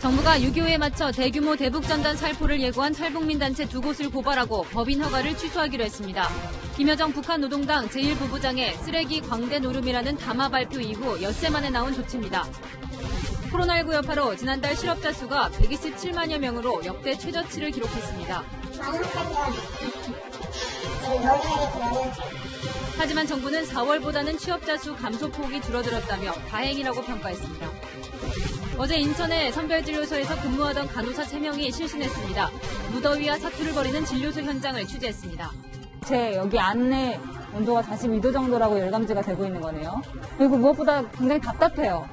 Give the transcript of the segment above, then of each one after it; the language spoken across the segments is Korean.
정부가 6.25에 맞춰 대규모 대북전단 살포를 예고한 탈북민 단체 두 곳을 고발하고 법인 허가를 취소하기로 했습니다. 김여정 북한 노동당 제1부부장의 쓰레기 광대 노름이라는 담화 발표 이후 엿새 만에 나온 조치입니다. 코로나19 여파로 지난달 실업자 수가 127만여 명으로 역대 최저치를 기록했습니다. 하지만 정부는 4월보다는 취업자 수 감소폭이 줄어들었다며 다행이라고 평가했습니다. 어제 인천의 선별진료소에서 근무하던 간호사 3명이 실신했습니다. 무더위와 사투를 벌이는 진료소 현장을 취재했습니다. 제 여기 안내 온도가 42도 정도라고 열감지가 되고 있는 거네요. 그리고 무엇보다 굉장히 답답해요.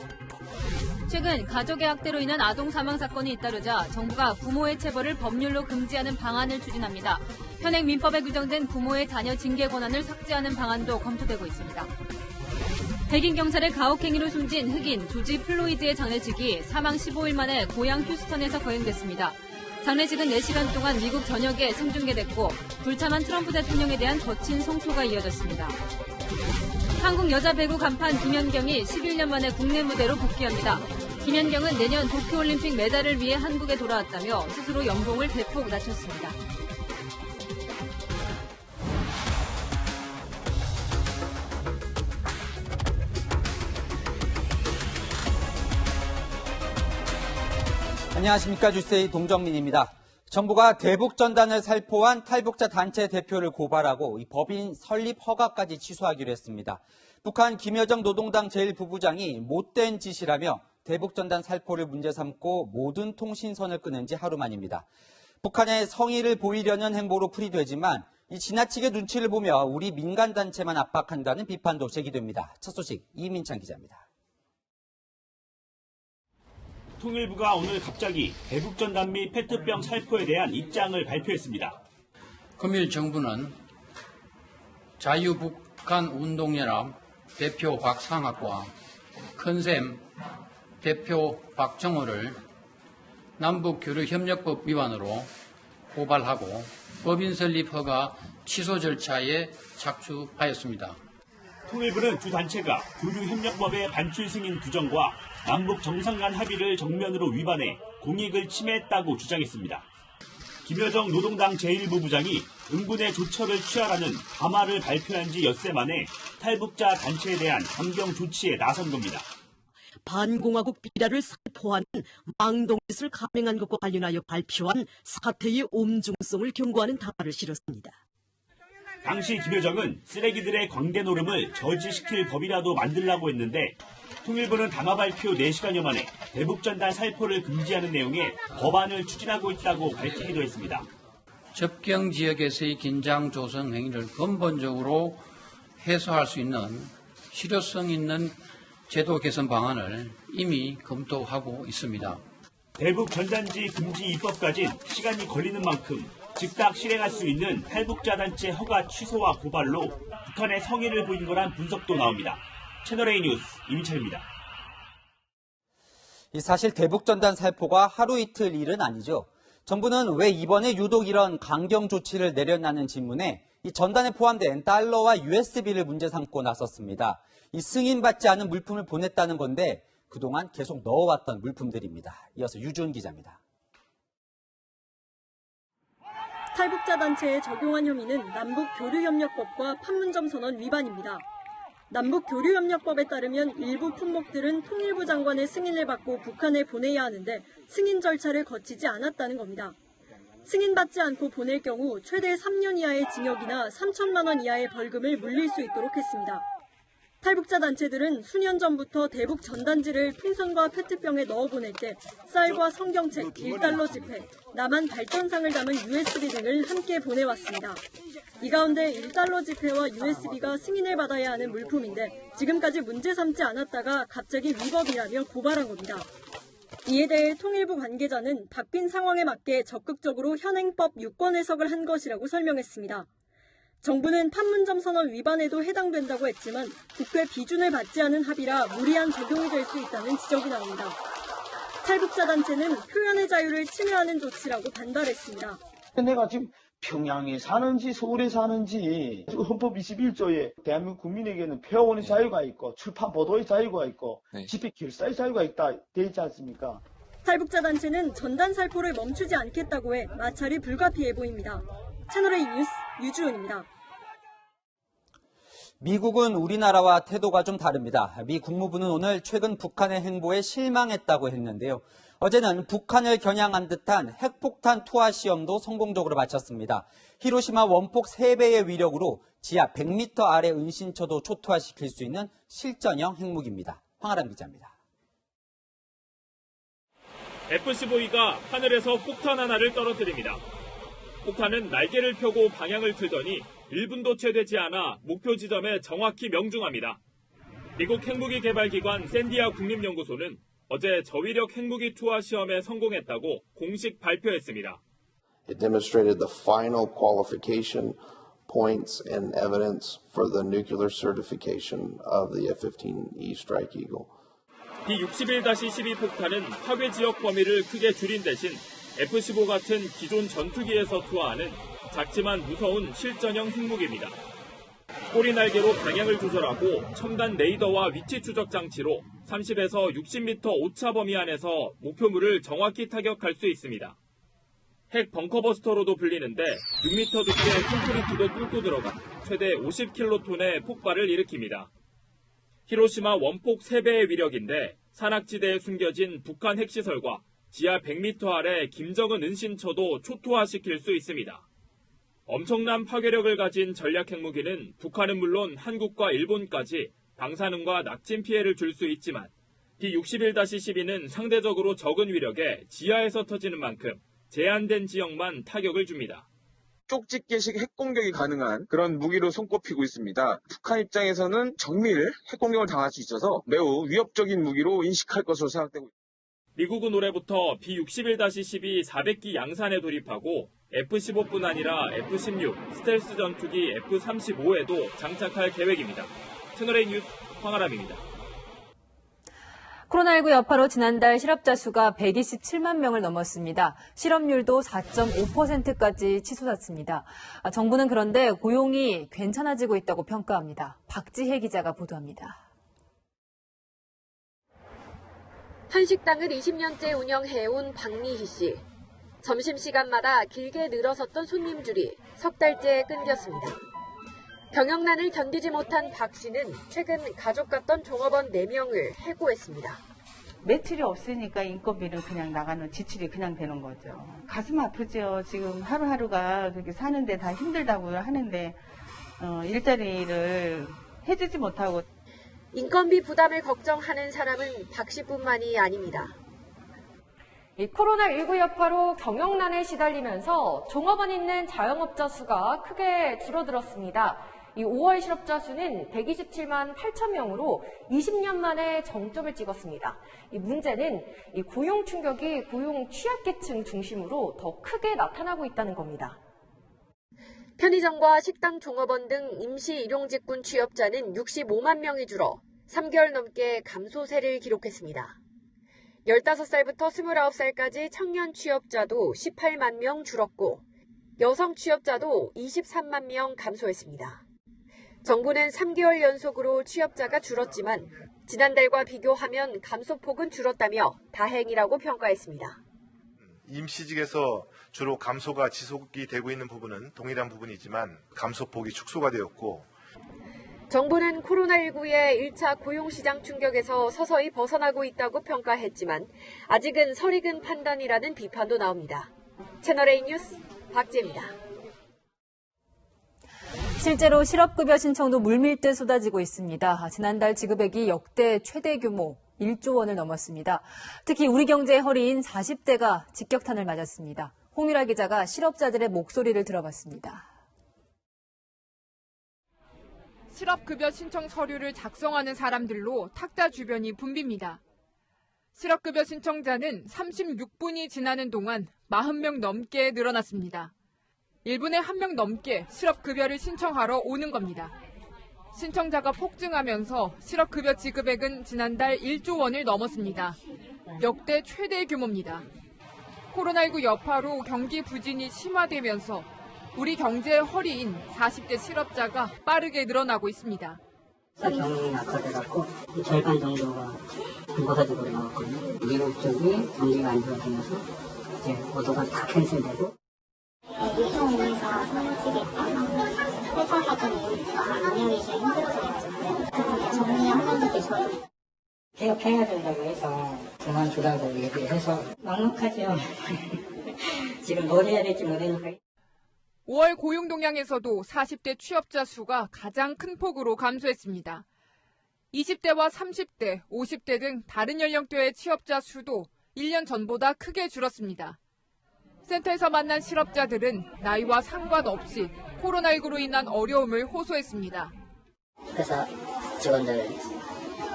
최근 가족의 학대로 인한 아동 사망 사건이 잇따르자 정부가 부모의 체벌을 법률로 금지하는 방안을 추진합니다. 현행 민법에 규정된 부모의 자녀 징계 권한을 삭제하는 방안도 검토되고 있습니다. 백인 경찰의 가혹행위로 숨진 흑인 조지 플로이드의 장례식이 사망 15일 만에 고향 휴스턴에서 거행됐습니다. 장례식은 4시간 동안 미국 전역에 생중계됐고 불참한 트럼프 대통령에 대한 거친 성토가 이어졌습니다. 한국 여자 배구 간판 김연경이 11년 만에 국내 무대로 복귀합니다. 김연경은 내년 도쿄올림픽 메달을 위해 한국에 돌아왔다며 스스로 연봉을 대폭 낮췄습니다. 안녕하십니까. 뉴스의 동정민입니다. 정부가 대북전단을 살포한 탈북자 단체 대표를 고발하고 이 법인 설립 허가까지 취소하기로 했습니다. 북한 김여정 노동당 제1부부장이 못된 짓이라며 대북전단 살포를 문제 삼고 모든 통신선을 끊은 지 하루 만입니다. 북한의 성의를 보이려는 행보로 풀이되지만 이 지나치게 눈치를 보며 우리 민간단체만 압박한다는 비판도 제기됩니다. 첫 소식 이민찬 기자입니다. 통일부가 오늘 갑자기 대북전단 및 페트병 살포에 대한 입장을 발표했습니다. 금일 정부는 자유북한운동연합 대표 박상학과 큰샘 대표 박정호를 남북교류협력법 위반으로 고발하고 법인 설립 허가 취소 절차에 착수하였습니다. 통일부는 두 단체가 교류협력법의 반출 승인 규정과 남북 정상 간 합의를 정면으로 위반해 공익을 침해했다고 주장했습니다. 김여정 노동당 제1부부장이 응분의 조처를 취하라는 담화를 발표한 지 엿새 만에 탈북자 단체에 대한 강경 조치에 나선 겁니다. 반공화국 비라를 살포하는 망동짓을 감행한 것과 관련하여 발표한 사태의 엄중성을 경고하는 담화를 실었습니다. 당시 김여정은 쓰레기들의 광대 노름을 저지시킬 법이라도 만들라고 했는데 통일부는 담화 발표 4시간여 만에 대북전단 살포를 금지하는 내용의 법안을 추진하고 있다고 밝히기도 했습니다. 접경 지역에서의 긴장 조성 행위를 근본적으로 해소할 수 있는 실효성 있는 제도 개선 방안을 이미 검토하고 있습니다. 대북전단지 금지 입법까진 시간이 걸리는 만큼 즉각 실행할 수 있는 탈북자 단체 허가 취소와 고발로 북한의 성의를 보인 거란 분석도 나옵니다. 채널A 뉴스 이민철입니다. 사실 대북전단 살포가 하루 이틀 일은 아니죠. 정부는 왜 이번에 유독 이런 강경 조치를 내렸냐는 질문에 이 전단에 포함된 달러와 USB를 문제 삼고 나섰습니다. 이 승인받지 않은 물품을 보냈다는 건데 그동안 계속 넣어왔던 물품들입니다. 이어서 유준 기자입니다. 탈북자 단체에 적용한 혐의는 남북교류협력법과 판문점 선언 위반입니다. 남북교류협력법에 따르면 일부 품목들은 통일부 장관의 승인을 받고 북한에 보내야 하는데 승인 절차를 거치지 않았다는 겁니다. 승인받지 않고 보낼 경우 최대 3년 이하의 징역이나 3천만 원 이하의 벌금을 물릴 수 있도록 했습니다. 탈북자 단체들은 수년 전부터 대북 전단지를 풍선과 페트병에 넣어 보낼 때 쌀과 성경책, 1달러 지폐, 남한 발전상을 담은 USB 등을 함께 보내왔습니다. 이 가운데 1달러 지폐와 USB가 승인을 받아야 하는 물품인데 지금까지 문제 삼지 않았다가 갑자기 위법이라며 고발한 겁니다. 이에 대해 통일부 관계자는 바뀐 상황에 맞게 적극적으로 현행법 유권 해석을 한 것이라고 설명했습니다. 정부는 판문점 선언 위반에도 해당된다고 했지만 국회 비준을 받지 않은 합의라 무리한 적용이 될 수 있다는 지적이 나옵니다. 탈북자 단체는 표현의 자유를 침해하는 조치라고 반발했습니다. 내가 지금 평양에 사는지 서울에 사는지 헌법 21조에 대한민국 국민에게는 표현의 자유가 있고 출판 보도의 자유가 있고 집회 결사의 자유가 있다 돼 있지 않습니까? 탈북자 단체는 전단 살포를 멈추지 않겠다고 해 마찰이 불가피해 보입니다. 채널A 뉴스 유주은입니다. 미국은 우리나라와 태도가 좀 다릅니다. 미 국무부는 오늘 최근 북한의 행보에 실망했다고 했는데요. 어제는 북한을 겨냥한 듯한 핵폭탄 투하 시험도 성공적으로 마쳤습니다. 히로시마 원폭 3배의 위력으로 지하 100m 아래 은신처도 초토화시킬 수 있는 실전형 핵무기입니다. 황아람 기자입니다. F-15E가 하늘에서 폭탄 하나를 떨어뜨립니다. 폭탄은 날개를 펴고 방향을 틀더니 1분도 채 되지 않아 목표 지점에 정확히 명중합니다. 미국 핵무기 개발기관 샌디아 국립연구소는 어제 저위력 핵무기 투하 시험에 성공했다고 공식 발표했습니다. It demonstrated the final qualification points and evidence for the nuclear certification of the F-15E Strike Eagle. B-61-12 폭탄은 파괴 지역 범위를 크게 줄인 대신 F-15 같은 기존 전투기에서 투하하는 작지만 무서운 실전형 핵무기입니다. 꼬리 날개로 방향을 조절하고 첨단 레이더와 위치 추적 장치로 30에서 60m 오차 범위 안에서 목표물을 정확히 타격할 수 있습니다. 핵 벙커버스터로도 불리는데 6m 두께의 콘크리트도 뚫고 들어가 최대 50킬로톤의 폭발을 일으킵니다. 히로시마 원폭 3배의 위력인데 산악지대에 숨겨진 북한 핵시설과 지하 100m 아래 김정은 은신처도 초토화시킬 수 있습니다. 엄청난 파괴력을 가진 전략 핵무기는 북한은 물론 한국과 일본까지 방사능과 낙진 피해를 줄 수 있지만 B-61-12는 상대적으로 적은 위력에 지하에서 터지는 만큼 제한된 지역만 타격을 줍니다. 쪽집게식 핵공격이 가능한 그런 무기로 손꼽히고 있습니다. 북한 입장에서는 정밀 핵공격을 당할 수 있어서 매우 위협적인 무기로 인식할 것으로 생각되고 있습니다. 미국은 올해부터 B-61-12 400기 양산에 돌입하고 F-15뿐 아니라 F-16, 스텔스 전투기 F-35에도 장착할 계획입니다. 채널A 뉴스 황아람입니다. 코로나19 여파로 지난달 실업자 수가 127만 명을 넘었습니다. 실업률도 4.5%까지 치솟았습니다. 정부는 그런데 고용이 괜찮아지고 있다고 평가합니다. 박지혜 기자가 보도합니다. 한식당을 20년째 운영해온 박미희 씨. 점심시간마다 길게 늘어섰던 손님줄이 석 달째 끊겼습니다. 경영난을 견디지 못한 박 씨는 최근 가족 같던 종업원 4명을 해고했습니다. 매출이 없으니까 인건비는 그냥 나가는 지출이 그냥 되는 거죠. 가슴 아프죠. 지금 하루하루가 그렇게 사는데 다 힘들다고 하는데 일자리를 해주지 못하고. 인건비 부담을 걱정하는 사람은 박 씨뿐만이 아닙니다. 이 코로나19 여파로 경영난에 시달리면서 종업원 있는 자영업자 수가 크게 줄어들었습니다. 이 5월 실업자 수는 127만 8천 명으로 20년 만에 정점을 찍었습니다. 이 문제는 이 고용 충격이 고용 취약계층 중심으로 더 크게 나타나고 있다는 겁니다. 편의점과 식당 종업원 등 임시 일용직군 취업자는 65만 명이 줄어 3개월 넘게 감소세를 기록했습니다. 15살부터 29살까지 청년 취업자도 18만 명 줄었고 여성 취업자도 23만 명 감소했습니다. 정부는 3개월 연속으로 취업자가 줄었지만 지난달과 비교하면 감소폭은 줄었다며 다행이라고 평가했습니다. 임시직에서 주로 감소가 지속이 되고 있는 부분은 동일한 부분이지만 감소폭이 축소가 되었고 정부는 코로나19의 1차 고용시장 충격에서 서서히 벗어나고 있다고 평가했지만 아직은 설익은 판단이라는 비판도 나옵니다. 채널A 뉴스 박지혜입니다. 실제로 실업급여 신청도 물밀듯 쏟아지고 있습니다. 지난달 지급액이 역대 최대 규모 1조 원을 넘었습니다. 특히 우리 경제의 허리인 40대가 직격탄을 맞았습니다. 홍유라 기자가 실업자들의 목소리를 들어봤습니다. 실업급여 신청 서류를 작성하는 사람들로 탁자 주변이 붐빕니다. 실업급여 신청자는 36분이 지나는 동안 40명 넘게 늘어났습니다. 1분에 1명 넘게 실업급여를 신청하러 오는 겁니다. 신청자가 폭증하면서 실업급여 지급액은 지난달 1조 원을 넘었습니다. 역대 최대 규모입니다. 코로나19 여파로 경기 부진이 심화되면서 우리 경제의 허리인 40대 실업자가 빠르게 늘어나고 있습니다. 경험이 낙하돼갖고 절반 정도가 무가지로 나왔거든요. 미국 쪽이 경기가 안 좋아지면서 이제 모두가 다 캔슬되고. 유통회사 사무직에 있거나 회사가 좀 운영이 좀 힘들어져가지고 그분들 정리하면서도 저희 개업해야 된다고 해서 그만두라고 얘기해서 막막하죠. 지금 뭘 해야 될지 모르니까. 5월 고용 동향에서도 40대 취업자 수가 가장 큰 폭으로 감소했습니다. 20대와 30대, 50대 등 다른 연령대의 취업자 수도 1년 전보다 크게 줄었습니다. 센터에서 만난 실업자들은 나이와 상관없이 코로나19로 인한 어려움을 호소했습니다. 회사 직원들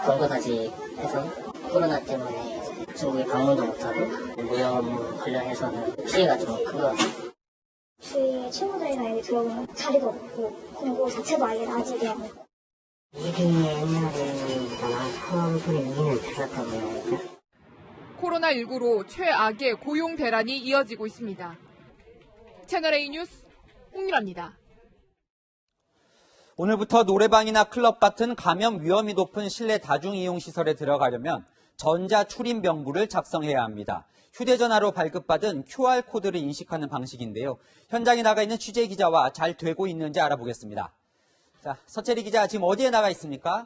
권고사직 해서 코로나 때문에 중국에 방문도 못하고 무역 업무 관련해서는 피해가 좀 큰 것 같아요. 주위에 친구들이나 여기 들어오면 자리도 없고 공고 자체도 아예 나지게 하고. 이게 옛날에나 처음부터 이는 들었다고 해야 할까? 코로나19로 최악의 고용 대란이 이어지고 있습니다. 채널A 뉴스 홍유라입니다. 오늘부터 노래방이나 클럽 같은 감염 위험이 높은 실내 다중이용시설에 들어가려면 전자 출입 명부를 작성해야 합니다. 휴대전화로 발급받은 QR코드를 인식하는 방식인데요. 현장에 나가 있는 취재 기자와 잘 되고 있는지 알아보겠습니다. 자, 서채리 기자, 지금 어디에 나가 있습니까?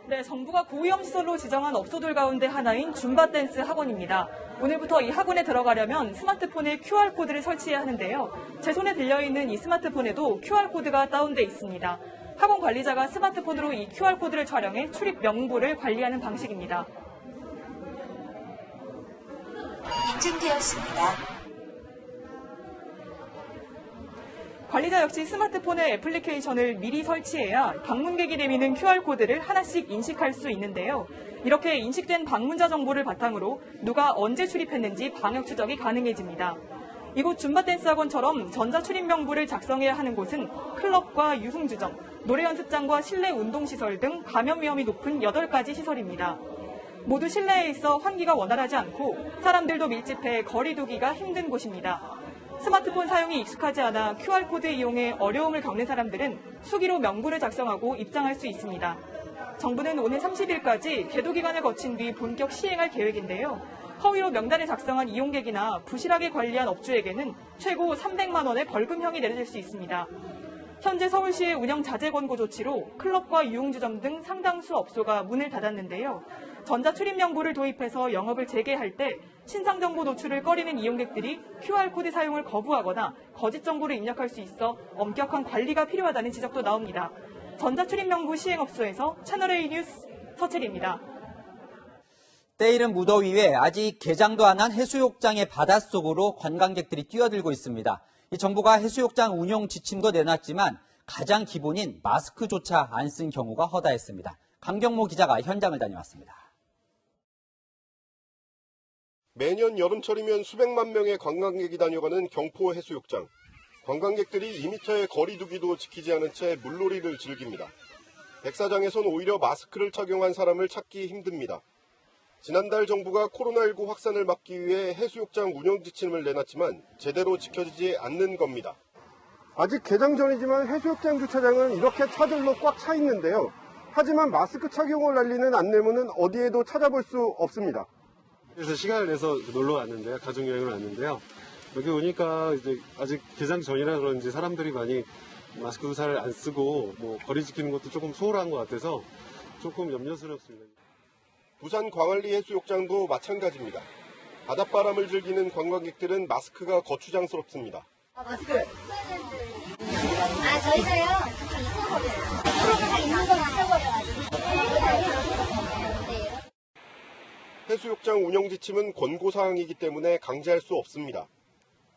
네, 정부가 고위험시설로 지정한 업소들 가운데 하나인 줌바댄스 학원입니다. 오늘부터 이 학원에 들어가려면 스마트폰에 QR코드를 설치해야 하는데요. 제 손에 들려있는 이 스마트폰에도 QR코드가 다운돼 있습니다. 학원 관리자가 스마트폰으로 이 QR코드를 촬영해 출입 명부를 관리하는 방식입니다. 인증되었습니다. 관리자 역시 스마트폰에 애플리케이션을 미리 설치해야 방문객이 내미는 QR코드를 하나씩 인식할 수 있는데요. 이렇게 인식된 방문자 정보를 바탕으로 누가 언제 출입했는지 방역 추적이 가능해집니다. 이곳 줌바댄스 학원처럼 전자출입 명부를 작성해야 하는 곳은 클럽과 유흥주점, 노래 연습장과 실내 운동시설 등 감염 위험이 높은 8가지 시설입니다. 모두 실내에 있어 환기가 원활하지 않고 사람들도 밀집해 거리 두기가 힘든 곳입니다. 스마트폰 사용이 익숙하지 않아 QR코드 이용에 어려움을 겪는 사람들은 수기로 명부를 작성하고 입장할 수 있습니다. 정부는 오늘 30일까지 계도 기간을 거친 뒤 본격 시행할 계획인데요. 허위로 명단을 작성한 이용객이나 부실하게 관리한 업주에게는 최고 300만 원의 벌금형이 내려질 수 있습니다. 현재 서울시의 운영 자제 권고 조치로 클럽과 유흥주점 등 상당수 업소가 문을 닫았는데요. 전자출입 명부를 도입해서 영업을 재개할 때 신상 정보 노출을 꺼리는 이용객들이 QR코드 사용을 거부하거나 거짓 정보를 입력할 수 있어 엄격한 관리가 필요하다는 지적도 나옵니다. 전자출입 명부 시행업소에서 채널A 뉴스 서채리입니다. 때이른 무더위에 아직 개장도 안 한 해수욕장의 바닷속으로 관광객들이 뛰어들고 있습니다. 이 정부가 해수욕장 운용 지침도 내놨지만 가장 기본인 마스크조차 안 쓴 경우가 허다했습니다. 강경모 기자가 현장을 다녀왔습니다. 매년 여름철이면 수백만 명의 관광객이 다녀가는 경포 해수욕장. 관광객들이 2m의 거리 두기도 지키지 않은 채 물놀이를 즐깁니다. 백사장에선 오히려 마스크를 착용한 사람을 찾기 힘듭니다. 지난달 정부가 코로나19 확산을 막기 위해 해수욕장 운영 지침을 내놨지만 제대로 지켜지지 않는 겁니다. 아직 개장 전이지만 해수욕장 주차장은 이렇게 차들로 꽉 차 있는데요. 하지만 마스크 착용을 알리는 안내문은 어디에도 찾아볼 수 없습니다. 그래서 시간을 내서 놀러 왔는데요. 가족여행을 왔는데요. 여기 오니까 이제 아직 개장 전이라 그런지 사람들이 많이 마스크도 잘 안 쓰고 거리 지키는 것도 조금 소홀한 것 같아서 조금 염려스럽습니다. 부산 광안리 해수욕장도 마찬가지입니다. 바닷바람을 즐기는 관광객들은 마스크가 거추장스럽습니다. 마스크. 저희가요. 코로나 있는 건 잊어버려가지고. 해수욕장 운영 지침은 권고사항이기 때문에 강제할 수 없습니다.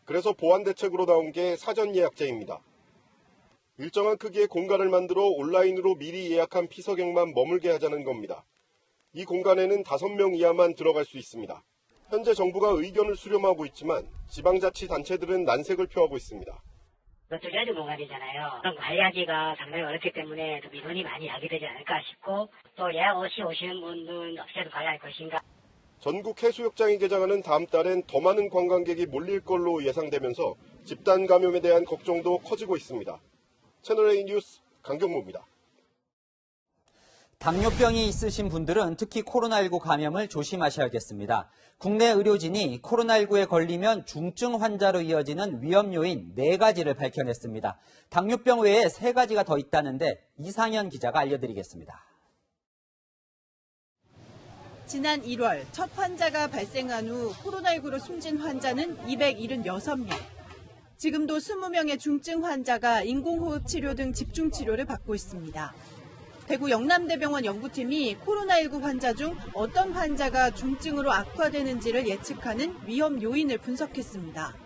그래서 보완 대책으로 나온 게 사전 예약제입니다. 일정한 크기의 공간을 만들어 온라인으로 미리 예약한 피서객만 머물게 하자는 겁니다. 이 공간에는 5명 이하만 들어갈 수 있습니다. 현재 정부가 의견을 수렴하고 있지만 지방자치단체들은 난색을 표하고 있습니다. 이것도 야주 공간이잖아요. 그럼 관리하기가 상당히 어렵기 때문에 또 민원이 많이 야기되지 않을까 싶고 또 예약 없이 오시는 분들은 어떻게 관리할 것인가. 전국 해수욕장이 개장하는 다음 달엔 더 많은 관광객이 몰릴 걸로 예상되면서 집단 감염에 대한 걱정도 커지고 있습니다. 채널A 뉴스 강경모입니다. 당뇨병이 있으신 분들은 특히 코로나19 감염을 조심하셔야겠습니다. 국내 의료진이 코로나19에 걸리면 중증 환자로 이어지는 위험 요인 4가지를 밝혀냈습니다. 당뇨병 외에 3가지가 더 있다는데 이상현 기자가 알려드리겠습니다. 지난 1월 첫 환자가 발생한 후 코로나19로 숨진 환자는 276명. 지금도 20명의 중증 환자가 인공호흡 치료 등 집중 치료를 받고 있습니다. 대구 영남대병원 연구팀이 코로나19 환자 중 어떤 환자가 중증으로 악화되는지를 예측하는 위험 요인을 분석했습니다.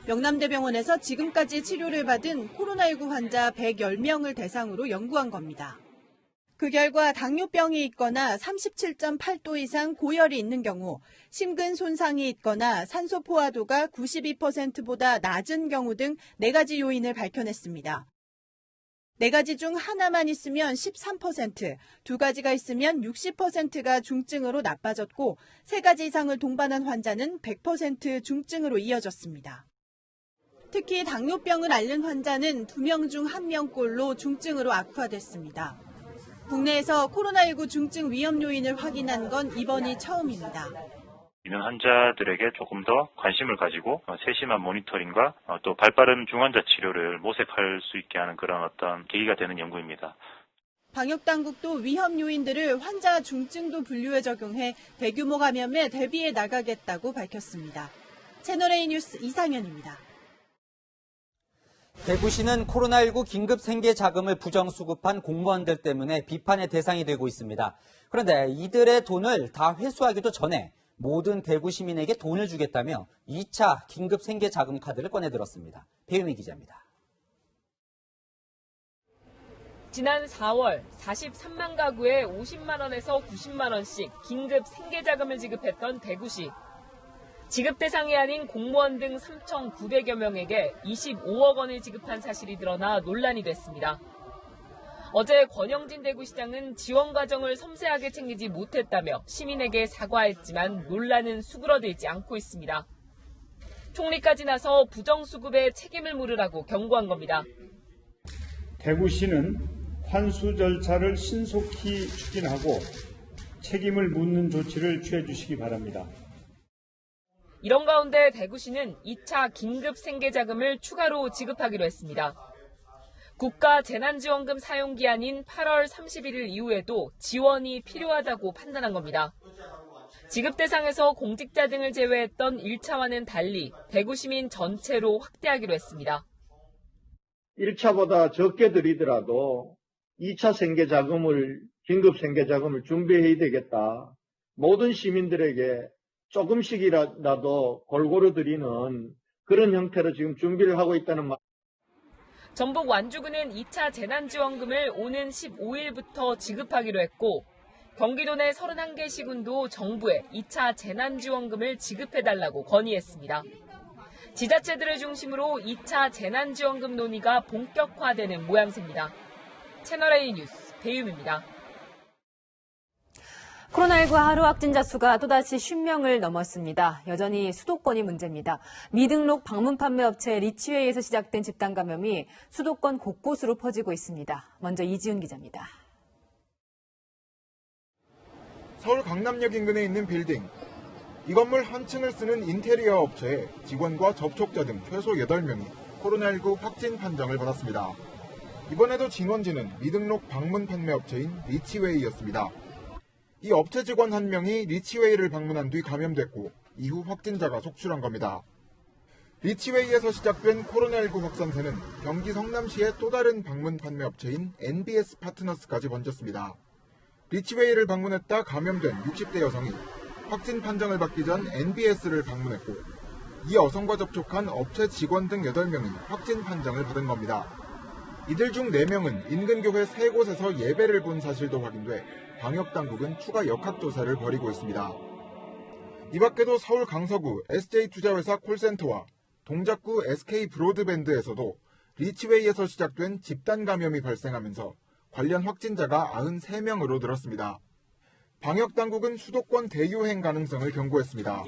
영남대병원에서 지금까지 치료를 받은 코로나19 환자 110명을 대상으로 연구한 겁니다. 그 결과 당뇨병이 있거나 37.8도 이상 고열이 있는 경우, 심근 손상이 있거나 산소 포화도가 92%보다 낮은 경우 등 4가지 요인을 밝혀냈습니다. 4가지 중 하나만 있으면 13%, 2가지가 있으면 60%가 중증으로 나빠졌고 3가지 이상을 동반한 환자는 100% 중증으로 이어졌습니다. 특히 당뇨병을 앓는 환자는 2명 중 1명꼴로 중증으로 악화됐습니다. 국내에서 코로나19 중증 위험 요인을 확인한 건 이번이 처음입니다. 있는 환자들에게 조금 더 관심을 가지고 세심한 모니터링과 또 발빠른 중환자 치료를 모색할 수 있게 하는 그런 어떤 계기가 되는 연구입니다. 방역당국도 위험 요인들을 환자 중증도 분류에 적용해 대규모 감염에 대비해 나가겠다고 밝혔습니다. 채널A 뉴스 이상현입니다. 대구시는 코로나19 긴급 생계 자금을 부정수급한 공무원들 때문에 비판의 대상이 되고 있습니다. 그런데 이들의 돈을 다 회수하기도 전에 모든 대구 시민에게 돈을 주겠다며 2차 긴급 생계 자금 카드를 꺼내들었습니다. 배유미 기자입니다. 지난 4월 43만 가구에 50만 원에서 90만 원씩 긴급 생계 자금을 지급했던 대구시. 지급 대상이 아닌 공무원 등 3,900여 명에게 25억 원을 지급한 사실이 드러나 논란이 됐습니다. 어제 권영진 대구시장은 지원 과정을 섬세하게 챙기지 못했다며 시민에게 사과했지만 논란은 수그러들지 않고 있습니다. 총리까지 나서 부정수급에 책임을 물으라고 경고한 겁니다. 대구시는 환수 절차를 신속히 추진하고 책임을 묻는 조치를 취해 주시기 바랍니다. 이런 가운데 대구시는 2차 긴급 생계 자금을 추가로 지급하기로 했습니다. 국가 재난지원금 사용 기한인 8월 31일 이후에도 지원이 필요하다고 판단한 겁니다. 지급 대상에서 공직자 등을 제외했던 1차와는 달리 대구 시민 전체로 확대하기로 했습니다. 1차보다 적게 드리더라도 2차 생계자금을, 긴급 생계자금을 준비해야 되겠다. 모든 시민들에게 조금씩이라도 골고루 드리는 그런 형태로 지금 준비를 하고 있다는 말. 전북 완주군은 2차 재난지원금을 오는 15일부터 지급하기로 했고 경기도 내 31개 시군도 정부에 2차 재난지원금을 지급해달라고 건의했습니다. 지자체들을 중심으로 2차 재난지원금 논의가 본격화되는 모양새입니다. 채널A 뉴스 배유미입니다. 코로나19 하루 확진자 수가 또다시 50명을 넘었습니다. 여전히 수도권이 문제입니다. 미등록 방문 판매 업체 리치웨이에서 시작된 집단 감염이 수도권 곳곳으로 퍼지고 있습니다. 먼저 이지훈 기자입니다. 서울 강남역 인근에 있는 빌딩. 이 건물 한 층을 쓰는 인테리어 업체에 직원과 접촉자 등 최소 8명이 코로나19 확진 판정을 받았습니다. 이번에도 진원지는 미등록 방문 판매 업체인 리치웨이였습니다. 이 업체 직원 한 명이 리치웨이를 방문한 뒤 감염됐고 이후 확진자가 속출한 겁니다. 리치웨이에서 시작된 코로나19 확산세는 경기 성남시의 또 다른 방문 판매 업체인 NBS 파트너스까지 번졌습니다. 리치웨이를 방문했다 감염된 60대 여성이 확진 판정을 받기 전 NBS를 방문했고 이 여성과 접촉한 업체 직원 등 8명이 확진 판정을 받은 겁니다. 이들 중 4명은 인근 교회 3곳에서 예배를 본 사실도 확인돼 방역당국은 추가 역학조사를 벌이고 있습니다. 이 밖에도 서울 강서구 SJ투자회사 콜센터와 동작구 SK브로드밴드에서도 리치웨이에서 시작된 집단 감염이 발생하면서 관련 확진자가 93명으로 늘었습니다. 방역당국은 수도권 대유행 가능성을 경고했습니다.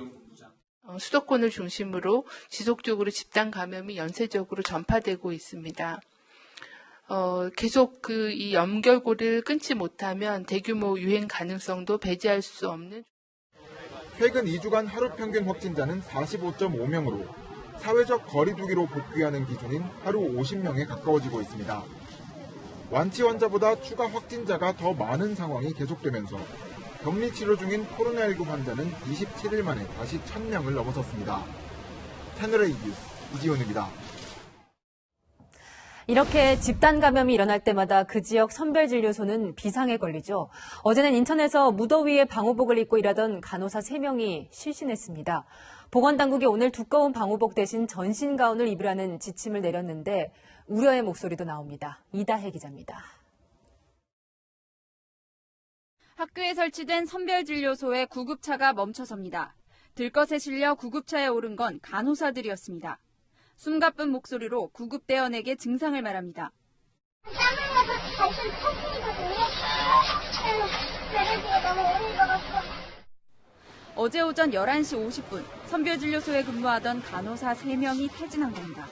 수도권을 중심으로 지속적으로 집단 감염이 연쇄적으로 전파되고 있습니다. 계속 이 연결고리를 끊지 못하면 대규모 유행 가능성도 배제할 수 없는. 최근 2주간 하루 평균 확진자는 45.5명으로 사회적 거리두기로 복귀하는 기준인 하루 50명에 가까워지고 있습니다. 완치 환자보다 추가 확진자가 더 많은 상황이 계속되면서 격리 치료 중인 코로나19 환자는 27일 만에 다시 1000명을 넘어섰습니다. 채널A 뉴스 이지훈입니다. 이렇게 집단 감염이 일어날 때마다 그 지역 선별진료소는 비상에 걸리죠. 어제는 인천에서 무더위에 방호복을 입고 일하던 간호사 3명이 실신했습니다. 보건당국이 오늘 두꺼운 방호복 대신 전신 가운을 입으라는 지침을 내렸는데 우려의 목소리도 나옵니다. 이다혜 기자입니다. 학교에 설치된 선별진료소에 구급차가 멈춰섭니다. 들것에 실려 구급차에 오른 건 간호사들이었습니다. 숨가쁜 목소리로 구급대원에게 증상을 말합니다. 어제 오전 11시 50분 선별진료소에 근무하던 간호사 3명이 퇴진한 겁니다.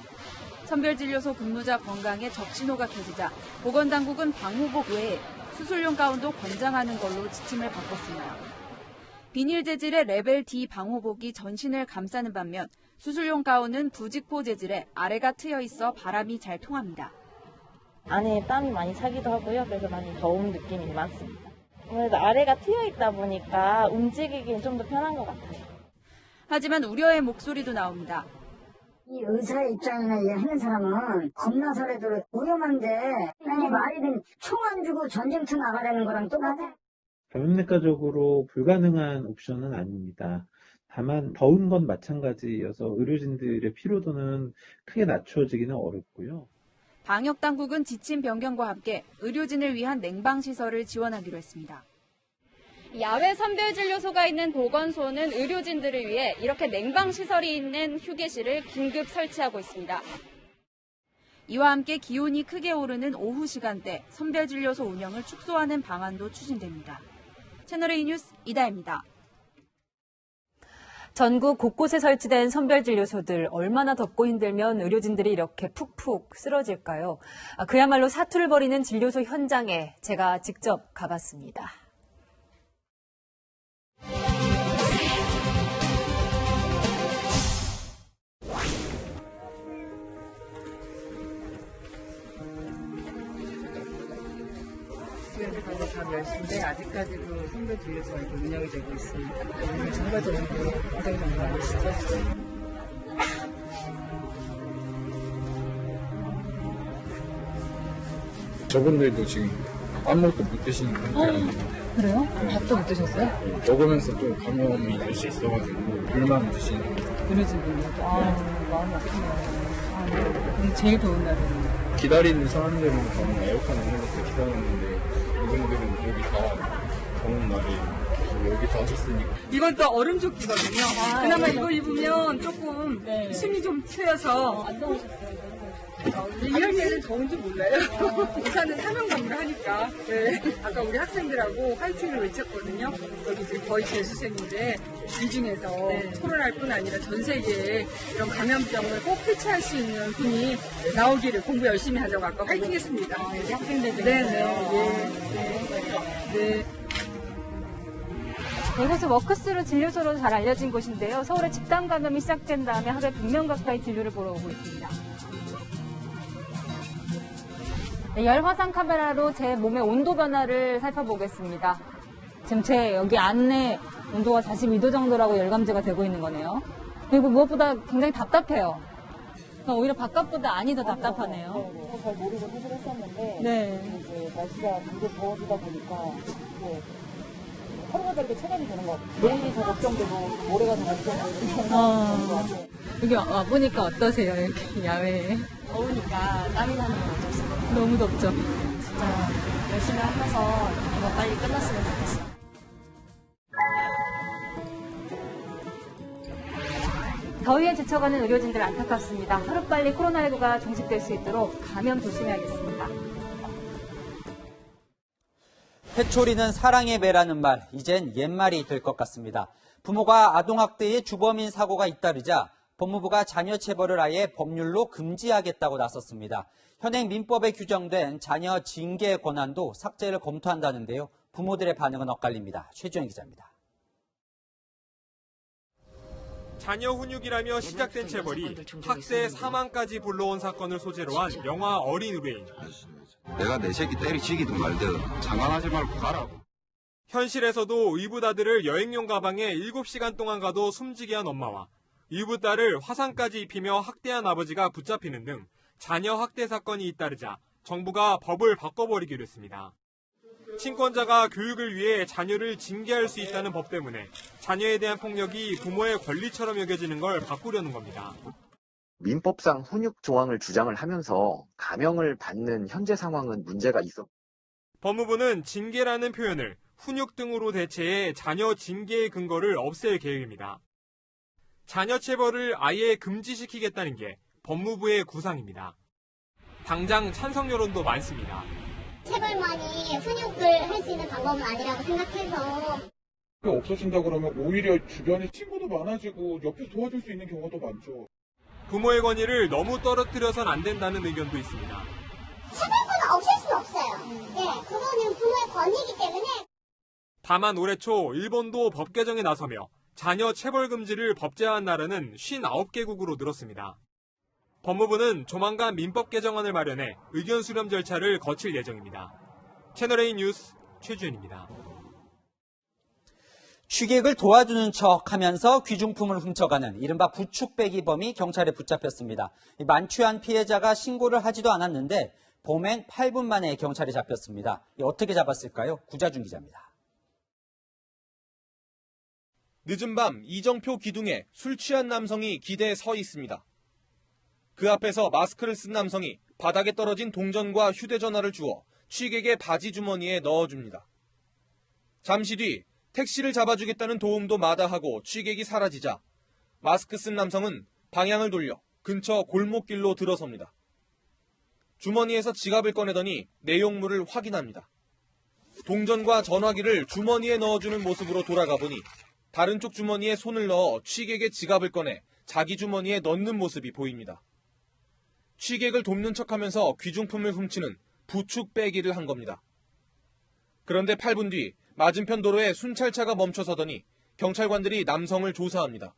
선별진료소 근무자 건강에 적신호가 켜지자 보건당국은 방호복 외에 수술용 가운도 권장하는 걸로 지침을 바꿨습니다. 비닐 재질의 레벨 D 방호복이 전신을 감싸는 반면 수술용 가운은 부직포 재질에 아래가 트여 있어 바람이 잘 통합니다. 안에 땀이 많이 차기도 하고요. 그래서 많이 더운 느낌이 많습니다. 그래서 아래가 트여 있다 보니까 움직이기는 좀 더 편한 것 같아요. 하지만 우려의 목소리도 나옵니다. 이 의사의 입장이나 하는 사람은 겁나서라도 위험한데 아니 말이든 총 안 주고 전쟁터 나가라는 거랑 똑같아. 감염내과적으로 불가능한 옵션은 아닙니다. 다만 더운 건 마찬가지여서 의료진들의 피로도는 크게 낮춰지기는 어렵고요. 방역당국은 지침 변경과 함께 의료진을 위한 냉방시설을 지원하기로 했습니다. 야외 선별진료소가 있는 보건소는 의료진들을 위해 이렇게 냉방시설이 있는 휴게실을 긴급 설치하고 있습니다. 이와 함께 기온이 크게 오르는 오후 시간대 선별진료소 운영을 축소하는 방안도 추진됩니다. 채널A 뉴스 이다혜입니다. 전국 곳곳에 설치된 선별진료소들 얼마나 덥고 힘들면 의료진들이 이렇게 푹푹 쓰러질까요? 그야말로 사투를 벌이는 진료소 현장에 제가 직접 가봤습니다. 현재까지 밤 10시인데 아직까지도 선별진료소가 운영이 되고 있습니다. 오늘 정가적인데 굉장히 많으시죠? 저분들도 지금 아무것도 못 드시는 상태랍니다. 그래요? 밥도 못 드셨어요? 먹으면서 좀 감염이 될 수 있어가지고 물만 드시는 의료진분들. 마음이 아프네요. 제일 더운 날이에요. 기다리는 사람들은 저는 에어컨 있는 곳에 기다렸는데 이분들은 여기 다 더운 날에 여기 다 하셨으니까. 이건 또 얼음 조끼거든요. 그나마 이거 입으면 조금 숨이 좀 트여서. 안 더우셨어요? 이럴 때는 더운지 몰라요. 우산은 사명감으로 하니까. 네. 아까 우리 학생들하고 화이팅을 외쳤거든요. 여기 지금 거의 재수생인데 이 중에서 코로나뿐 아니라 전 세계에 이런 감염병을 꼭 퇴치할 수 있는 분이 나오기를 공부 열심히 하자고 아까 화이팅했습니다. 우리 학생들 네. 이곳은 워크스루 진료소로 잘 알려진 곳인데요. 서울에 집단 감염이 시작된 다음에 하루에 100명 가까이 진료를 보러 오고 있습니다. 열 화상 카메라로 제 몸의 온도 변화를 살펴보겠습니다. 지금 제 여기 안에 온도가 42도 정도라고 열감지가 되고 있는 거네요. 그리고 무엇보다 굉장히 답답해요. 오히려 바깥보다 안이 더 답답하네요. 잘 모르고 수술했었는데 네. 날씨가 되게 더워지다 보니까 하루가 다르게 체감이 되는 것 같아요. 내일이 더 걱정되고 모레가 더 걱정되고 여기 와보니까 어떠세요? 이렇게 야외에. 더우니까 땀이 나는 건 어쩔 수 없어요. 너무 덥죠? 진짜 열심히 하면서 이거 빨리 끝났으면 좋겠어요. 더위에 지쳐가는 의료진들 안타깝습니다. 하루빨리 코로나19가 종식될 수 있도록 감염 조심해야겠습니다. 회초리는 사랑의 매라는 말, 이젠 옛말이 될 것 같습니다. 부모가 아동학대의 주범인 사고가 잇따르자 법무부가 자녀 체벌을 아예 법률로 금지하겠다고 나섰습니다. 현행 민법에 규정된 자녀 징계 권한도 삭제를 검토한다는데요. 부모들의 반응은 엇갈립니다. 최주영 기자입니다. 자녀 훈육이라며 시작된 체벌이 학대 사망까지 불러온 사건을 소재로 한 영화 어린 의뢰인. 내가 내 새끼 때리치기든 말든 장난하지 말고 가라고. 현실에서도 의붓아들을 여행용 가방에 7시간 동안 가도 숨지게 한 엄마와 의붓딸을 화상까지 입히며 학대한 아버지가 붙잡히는 등 자녀 학대 사건이 잇따르자 정부가 법을 바꿔버리기로 했습니다. 친권자가 교육을 위해 자녀를 징계할 수 있다는 법 때문에 자녀에 대한 폭력이 부모의 권리처럼 여겨지는 걸 바꾸려는 겁니다. 민법상 훈육 조항을 주장을 하면서 감형을 받는 현재 상황은 문제가 있어. 법무부는 징계라는 표현을 훈육 등으로 대체해 자녀 징계의 근거를 없앨 계획입니다. 자녀 체벌을 아예 금지시키겠다는 게 법무부의 구상입니다. 당장 찬성 여론도 많습니다. 체벌만이 훈육을 할 수 있는 방법은 아니라고 생각해서. 없어진다 그러면 오히려 주변에 친구도 많아지고 옆에서 도와줄 수 있는 경우가 더 많죠. 부모의 권위를 너무 떨어뜨려선 안 된다는 의견도 있습니다. 체벌권은 없앨 수는 없어요. 네, 그거는 부모의 권위이기 때문에. 다만 올해 초 일본도 법 개정에 나서며 자녀 체벌 금지를 법제화한 나라는 59개국으로 늘었습니다. 법무부는 조만간 민법 개정안을 마련해 의견 수렴 절차를 거칠 예정입니다. 채널A 뉴스 최주현입니다. 취객을 도와주는 척하면서 귀중품을 훔쳐가는 이른바 부축배기범이 경찰에 붙잡혔습니다. 만취한 피해자가 신고를 하지도 않았는데 범행 8분 만에 경찰에 잡혔습니다. 어떻게 잡았을까요? 구자준 기자입니다. 늦은 밤 이정표 기둥에 술 취한 남성이 기대에 서 있습니다. 그 앞에서 마스크를 쓴 남성이 바닥에 떨어진 동전과 휴대전화를 주워 취객의 바지 주머니에 넣어줍니다. 잠시 뒤 택시를 잡아주겠다는 도움도 마다하고 취객이 사라지자 마스크 쓴 남성은 방향을 돌려 근처 골목길로 들어섭니다. 주머니에서 지갑을 꺼내더니 내용물을 확인합니다. 동전과 전화기를 주머니에 넣어주는 모습으로 돌아가 보니 다른 쪽 주머니에 손을 넣어 취객의 지갑을 꺼내 자기 주머니에 넣는 모습이 보입니다. 취객을 돕는 척하면서 귀중품을 훔치는 부축 빼기를 한 겁니다. 그런데 8분 뒤 맞은편 도로에 순찰차가 멈춰서더니 경찰관들이 남성을 조사합니다.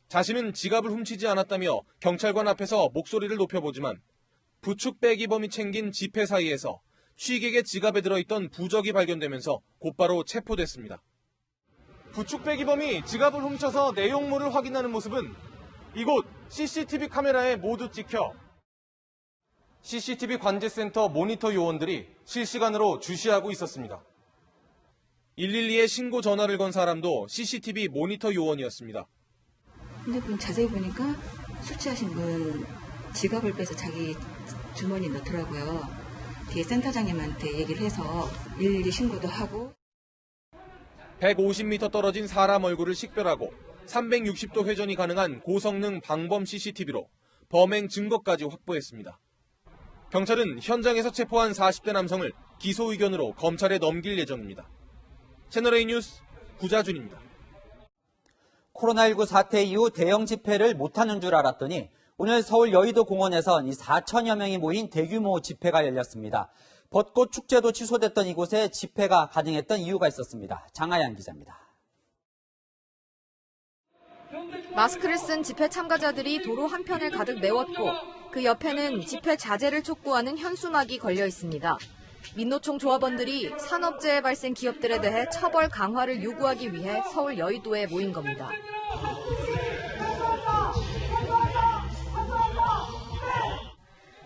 자신은 지갑을 훔치지 않았다며 경찰관 앞에서 목소리를 높여보지만 부축 빼기범이 챙긴 지폐 사이에서 취객의 지갑에 들어있던 부적이 발견되면서 곧바로 체포됐습니다. 부축 빼기범이 지갑을 훔쳐서 내용물을 확인하는 모습은 이곳 CCTV 카메라에 모두 찍혀 CCTV 관제센터 모니터 요원들이 실시간으로 주시하고 있었습니다. 112에 신고 전화를 건 사람도 CCTV 모니터 요원이었습니다. 근데 자세히 보니까 술 취하신 분 지갑을 빼서 자기 주머니에 넣더라고요. 뒤에 센터장님한테 얘기를 해서 112 신고도 하고 150m 떨어진 사람 얼굴을 식별하고 360도 회전이 가능한 고성능 방범 CCTV로 범행 증거까지 확보했습니다. 경찰은 현장에서 체포한 40대 남성을 기소 의견으로 검찰에 넘길 예정입니다. 채널A 뉴스 구자준입니다. 코로나19 사태 이후 대형 집회를 못하는 줄 알았더니 오늘 서울 여의도 공원에선 4천여 명이 모인 대규모 집회가 열렸습니다. 벚꽃 축제도 취소됐던 이곳에 집회가 가능했던 이유가 있었습니다. 장하양 기자입니다. 마스크를 쓴 집회 참가자들이 도로 한편을 가득 메웠고 그 옆에는 집회 자제를 촉구하는 현수막이 걸려 있습니다. 민노총 조합원들이 산업재해 발생 기업들에 대해 처벌 강화를 요구하기 위해 서울 여의도에 모인 겁니다.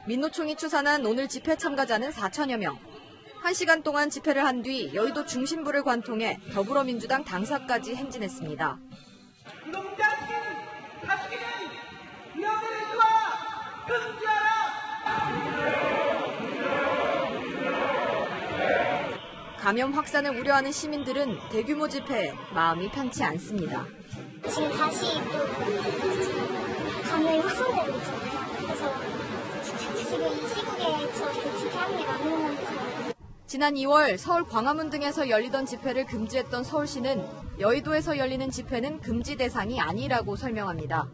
민노총이 추산한 오늘 집회 참가자는 4천여 명. 1시간 동안 집회를 한 뒤 여의도 중심부를 관통해 더불어민주당 당사까지 행진했습니다. 감염 확산을 우려하는 시민들은 대규모 집회에 마음이 편치 않습니다. 지금 다시 또 감염이 확산되고 있잖아요. 그래서 지금 이 시국에 집회하는 게 맞는 건지. 지난 2월 서울 광화문 등에서 열리던 집회를 금지했던 서울시는 여의도에서 열리는 집회는 금지 대상이 아니라고 설명합니다.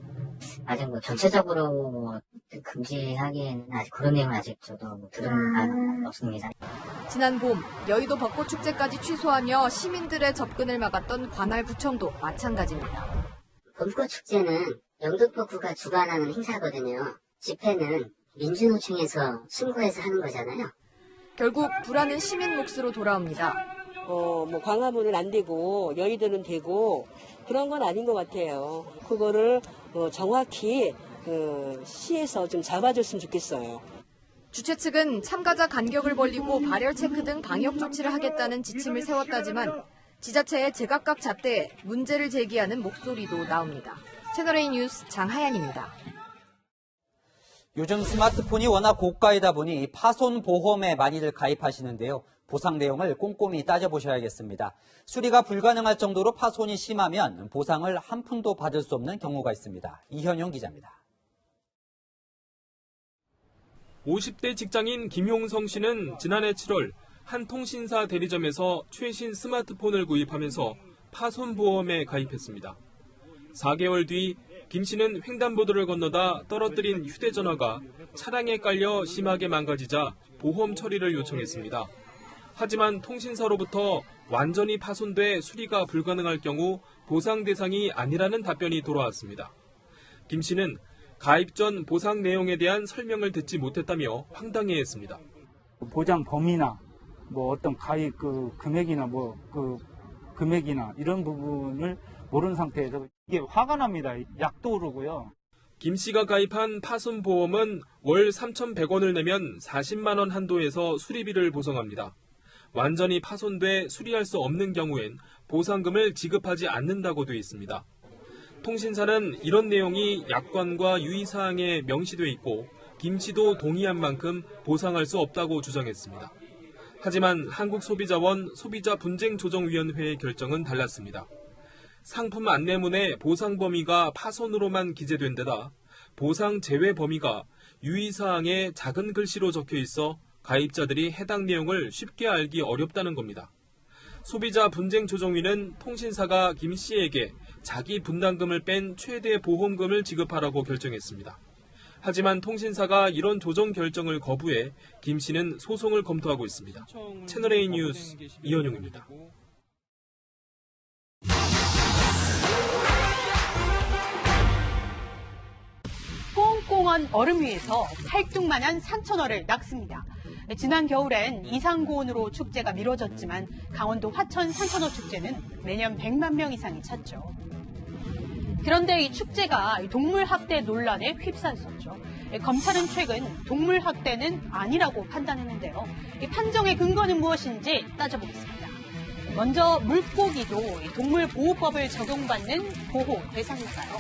아직 뭐 전체적으로 뭐 금지하기에는 아직 그런 내용은 아직 저도 들은 바는 없습니다. 지난 봄 여의도 벚꽃축제까지 취소하며 시민들의 접근을 막았던 관할구청도 마찬가지입니다. 봄꽃축제는 영등포구가 주관하는 행사거든요. 집회는 민주노총에서 신고해서 하는 거잖아요. 결국 불안은 시민 몫으로 돌아옵니다. 뭐 광화문은 안 되고 여의도는 되고 그런 건 아닌 것 같아요. 그거를 정확히 시에서 좀 잡아줬으면 좋겠어요. 주최 측은 참가자 간격을 벌리고 발열 체크 등 방역 조치를 하겠다는 지침을 세웠다지만 지자체의 제각각 잣대에 문제를 제기하는 목소리도 나옵니다. 채널A 뉴스 장하연입니다. 요즘 스마트폰이 워낙 고가이다 보니 파손 보험에 많이들 가입하시는데요. 보상 내용을 꼼꼼히 따져보셔야겠습니다. 수리가 불가능할 정도로 파손이 심하면 보상을 한 푼도 받을 수 없는 경우가 있습니다. 이현용 기자입니다. 50대 직장인 김용성 씨는 지난해 7월 한 통신사 대리점에서 최신 스마트폰을 구입하면서 파손보험에 가입했습니다. 4개월 뒤 김 씨는 횡단보도를 건너다 떨어뜨린 휴대전화가 차량에 깔려 심하게 망가지자 보험 처리를 요청했습니다. 하지만 통신사로부터 완전히 파손돼 수리가 불가능할 경우 보상 대상이 아니라는 답변이 돌아왔습니다. 김 씨는 가입 전 보상 내용에 대한 설명을 듣지 못했다며 황당해했습니다. 보장 범위나 뭐 어떤 가입 금액이나 금액이나 이런 부분을 모르는 상태에서 이게 화가 납니다. 약도 오르고요. 김 씨가 가입한 파손보험은 월 3,100원을 내면 40만 원 한도에서 수리비를 보상합니다. 완전히 파손돼 수리할 수 없는 경우엔 보상금을 지급하지 않는다고 돼 있습니다. 통신사는 이런 내용이 약관과 유의사항에 명시돼 있고 김 씨도 동의한 만큼 보상할 수 없다고 주장했습니다. 하지만 한국소비자원 소비자분쟁조정위원회의 결정은 달랐습니다. 상품 안내문에 보상 범위가 파손으로만 기재된 데다 보상 제외 범위가 유의사항에 작은 글씨로 적혀 있어 가입자들이 해당 내용을 쉽게 알기 어렵다는 겁니다. 소비자분쟁조정위는 통신사가 김 씨에게 자기 분담금을 뺀 최대 보험금을 지급하라고 결정했습니다. 하지만 통신사가 이런 조정 결정을 거부해 김 씨는 소송을 검토하고 있습니다. 채널A 뉴스 이현용입니다. 꽁꽁한 얼음 위에서 팔뚝만한 산천어를 낚습니다. 지난 겨울엔 이상고온으로 축제가 미뤄졌지만 강원도 화천 산천어 축제는 매년 100만 명 이상이 찾죠. 그런데 이 축제가 동물학대 논란에 휩싸였었죠. 검찰은 최근 동물학대는 아니라고 판단했는데요. 이 판정의 근거는 무엇인지 따져보겠습니다. 먼저 물고기도 동물보호법을 적용받는 보호 대상인가요?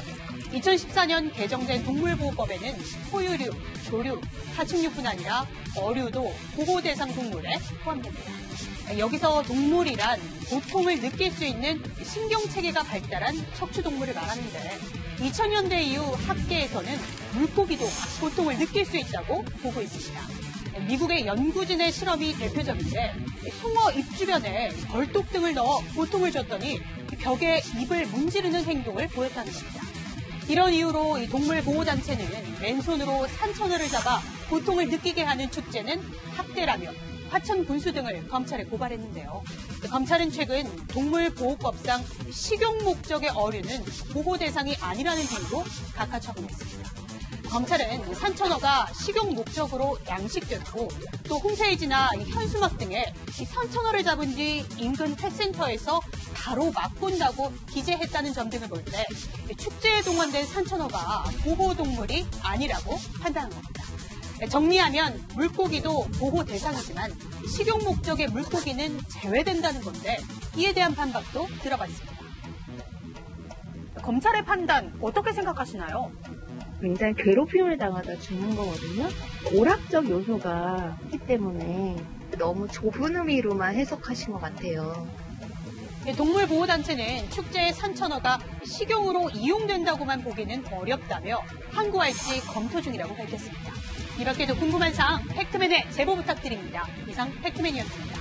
2014년 개정된 동물보호법에는 포유류, 조류, 파충류뿐 아니라 어류도 보호 대상 동물에 포함됩니다. 여기서 동물이란 고통을 느낄 수 있는 신경체계가 발달한 척추동물을 말하는데 2000년대 이후 학계에서는 물고기도 고통을 느낄 수 있다고 보고 있습니다. 미국의 연구진의 실험이 대표적인데 숭어 입 주변에 벌독 등을 넣어 고통을 줬더니 벽에 입을 문지르는 행동을 보였다는 겁니다. 이런 이유로 이 동물보호단체는 맨손으로 산천어를 잡아 고통을 느끼게 하는 축제는 학대라며 화천 군수 등을 검찰에 고발했는데요. 검찰은 최근 동물보호법상 식용 목적의 어류는 보호 대상이 아니라는 이유로 각하 처분했습니다. 검찰은 산천어가 식용 목적으로 양식됐고 또 홈페이지나 현수막 등에 이 산천어를 잡은 뒤 인근 펫센터에서 바로 맛본다고 기재했다는 점 등을 볼 때 축제에 동원된 산천어가 보호동물이 아니라고 판단한 겁니다. 정리하면 물고기도 보호 대상이지만 식용 목적의 물고기는 제외된다는 건데 이에 대한 반박도 들어봤습니다. 검찰의 판단 어떻게 생각하시나요? 굉장히 괴롭힘을 당하다 죽는 거거든요. 오락적 요소가 있기 때문에 너무 좁은 의미로만 해석하신 것 같아요. 동물보호단체는 축제의 산천어가 식용으로 이용된다고만 보기는 어렵다며 항고할지 검토 중이라고 밝혔습니다. 이 밖에도 궁금한 사항 팩트맨에 제보 부탁드립니다. 이상 팩트맨이었습니다.